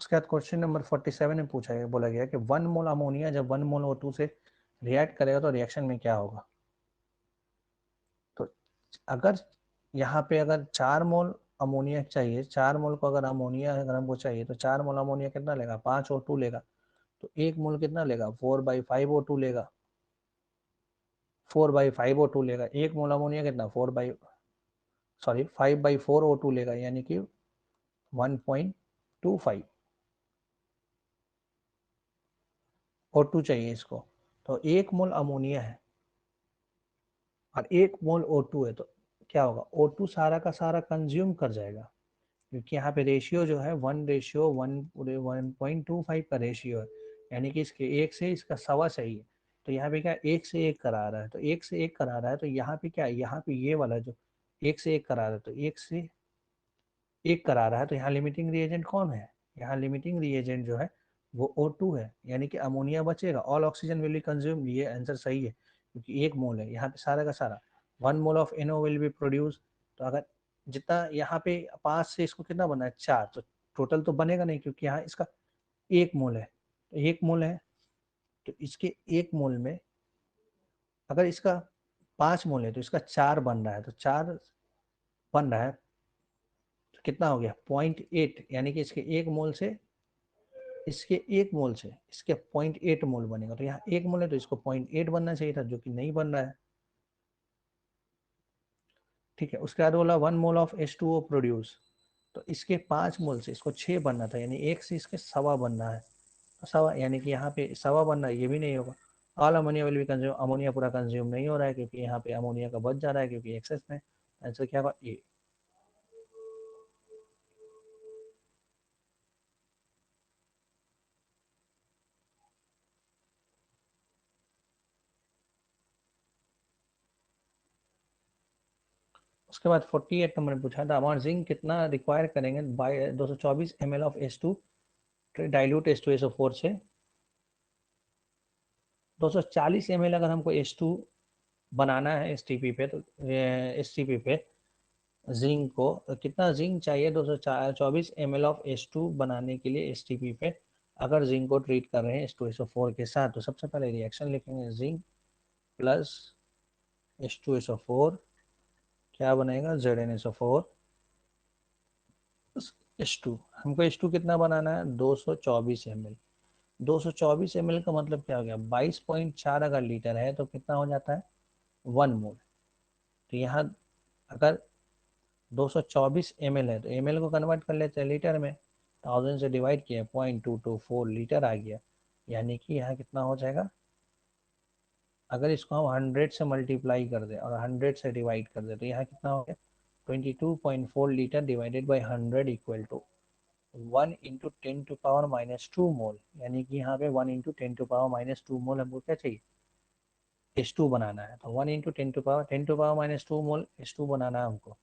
उसके बाद क्वेश्चन नंबर 47 में पूछा गया, बोला गया कि 1 मोल अमोनिया जब 1 मोल O2 से रिएक्ट करेगा तो रिएक्शन में क्या होगा। तो अगर यहाँ पे अगर 4 मोल अमोनिया चाहिए, 4 मोल को अगर अमोनिया अगर हमको चाहिए, तो 4 मोल अमोनिया कितना लेगा, 5 O2 लेगा। तो 1 मोल कितना लेगा, 4/5 O2 लेगा, 4/5 O2 लेगा। 1 मोल अमोनिया कितना, 5/4 O2 लेगा, यानी कि 1.25 O2 चाहिए इसको। तो 1 मोल अमोनिया है और 1 मोल O2 है, तो क्या होगा, O2 सारा का सारा कंज्यूम कर जाएगा, क्योंकि यहाँ पे रेशियो जो है 1:1.25 का रेशियो है, यानी कि इसके 1 से इसका सवा चाहिए। तो यहाँ पे क्या 1 से 1 करा रहा है, तो 1 से 1 करा रहा है, तो यहाँ पे क्या है, यहाँ पे ये वाला जो 1 से 1 करा रहा है, तो 1 से 1 करा रहा है, तो यहाँ लिमिटिंग रिएजेंट कौन है, यहाँ लिमिटिंग रिएजेंट जो है वो O2 है, यानी कि अमोनिया बचेगा, all oxygen will be consume. ये आंसर सही है, क्योंकि 1 मोल है यहाँ पे सारा का सारा। 1 mole of NO will be produce. तो अगर जितना यहाँ पे 5 से इसको कितना बना है 4, तो टोटल तो बनेगा नहीं, क्योंकि यहाँ इसका 1 मोल है, तो 1 मोल है, तो इसके 1 मोल में अगर इसका 5 मोल है तो इसका 4 बन रहा है, तो 4 बन रहा है, तो कितना हो गया 0.8, यानी कि इसके 1 मोल से इसके 0.8 मोल बनेगा। तो यहाँ 1 मोल है तो इसको 0.8 बनना चाहिए था, जो कि नहीं बन रहा है, ठीक है। उसके बाद बोला 1 मोल ऑफ H2O प्रोड्यूस। तो इसके 5 मोल से इसको 6 बनना था, यानी 1 से इसके सवा बनना है, तो सवा, यानी कि यहाँ पे सवा बनना है, ये भी नहीं होगा। All ammonia will be consume, ammonia पूरा कंज्यूम नहीं हो रहा है, क्योंकि यहाँ पे अमोनिया का बच जा रहा है, क्योंकि एक्सेस में। आंसर क्या होगा, ए। उसके बाद 48 नंबर में पूछा था अमाउंट जिंक कितना रिक्वायर करेंगे by 224 ml of H2 dilute H2SO4 से 240 ml अगर हमको H2 बनाना है STP पे तो STP पे जिंक को कितना जिंक चाहिए 224 ml ऑफ H2 बनाने के लिए STP पे अगर जिंक को ट्रीट कर रहे हैं H2SO4 के साथ। तो सबसे पहले रिएक्शन लिखेंगे जिंक प्लस H2SO4 क्या बनेगा ZnSO4 H2। हमको H2 कितना बनाना है 224 ml। 224 ml का मतलब क्या हो गया 22.4 अगर लीटर है तो कितना हो जाता है 1 मोल। तो यहाँ अगर 224 ml है तो ml को कन्वर्ट कर लेते हैं लीटर में, 1000 से डिवाइड किया 0.224 लीटर आ गया। यानी कि यहाँ कितना हो जाएगा अगर इसको हम 100 से मल्टीप्लाई कर दें और 100 से डिवाइड कर दें तो यहाँ कितना हो गया 22.4 litre divided by 100 equal to 1 into 10⁻⁻2 mole. यानी कि यहाँ पे 1 इंटू 10⁻⁻2 मोल हमको क्या चाहिए H2 बनाना है। तो 1 इंटू 10⁻⁻2 मोल H2 बनाना है हमको।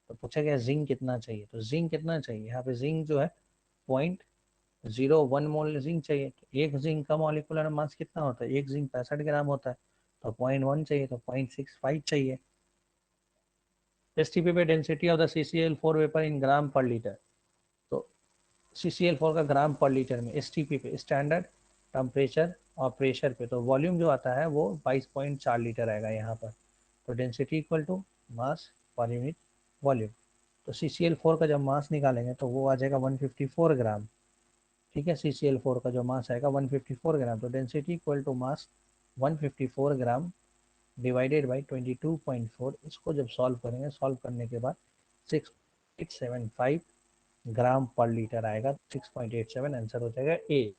तो पूछा गया जिंक कितना चाहिए, तो जिंक कितना चाहिए यहाँ पे जिंक जो है 0.01 मोल जिंक चाहिए। तो एक जिंक का मॉलिक्यूलर मास कितना होता है, एक जिंक 65 ग्राम होता है, तो 0.1 चाहिए तो 0.65 चाहिए। STP पे density of the CCl4 vapour in gram per litre. तो CCl4 का ग्राम पर लीटर में STP पे स्टैंडर्ड टेम्परेचर और प्रेशर पे तो वॉल्यूम जो आता है वो 22.4 लीटर आएगा यहाँ पर। तो density equal to mass per unit volume. तो CCl4 का जब मास निकालेंगे तो वो आ जाएगा 154 ग्राम। ठीक है, CCl4 का जो मास आएगा 154 ग्राम। तो density equal to mass 154 gram divided by 22.4। इसको जब सॉल्व करेंगे, सॉल्व करने के बाद 6.875 ग्राम पर लीटर आएगा। 6.87 आंसर हो जाएगा ए।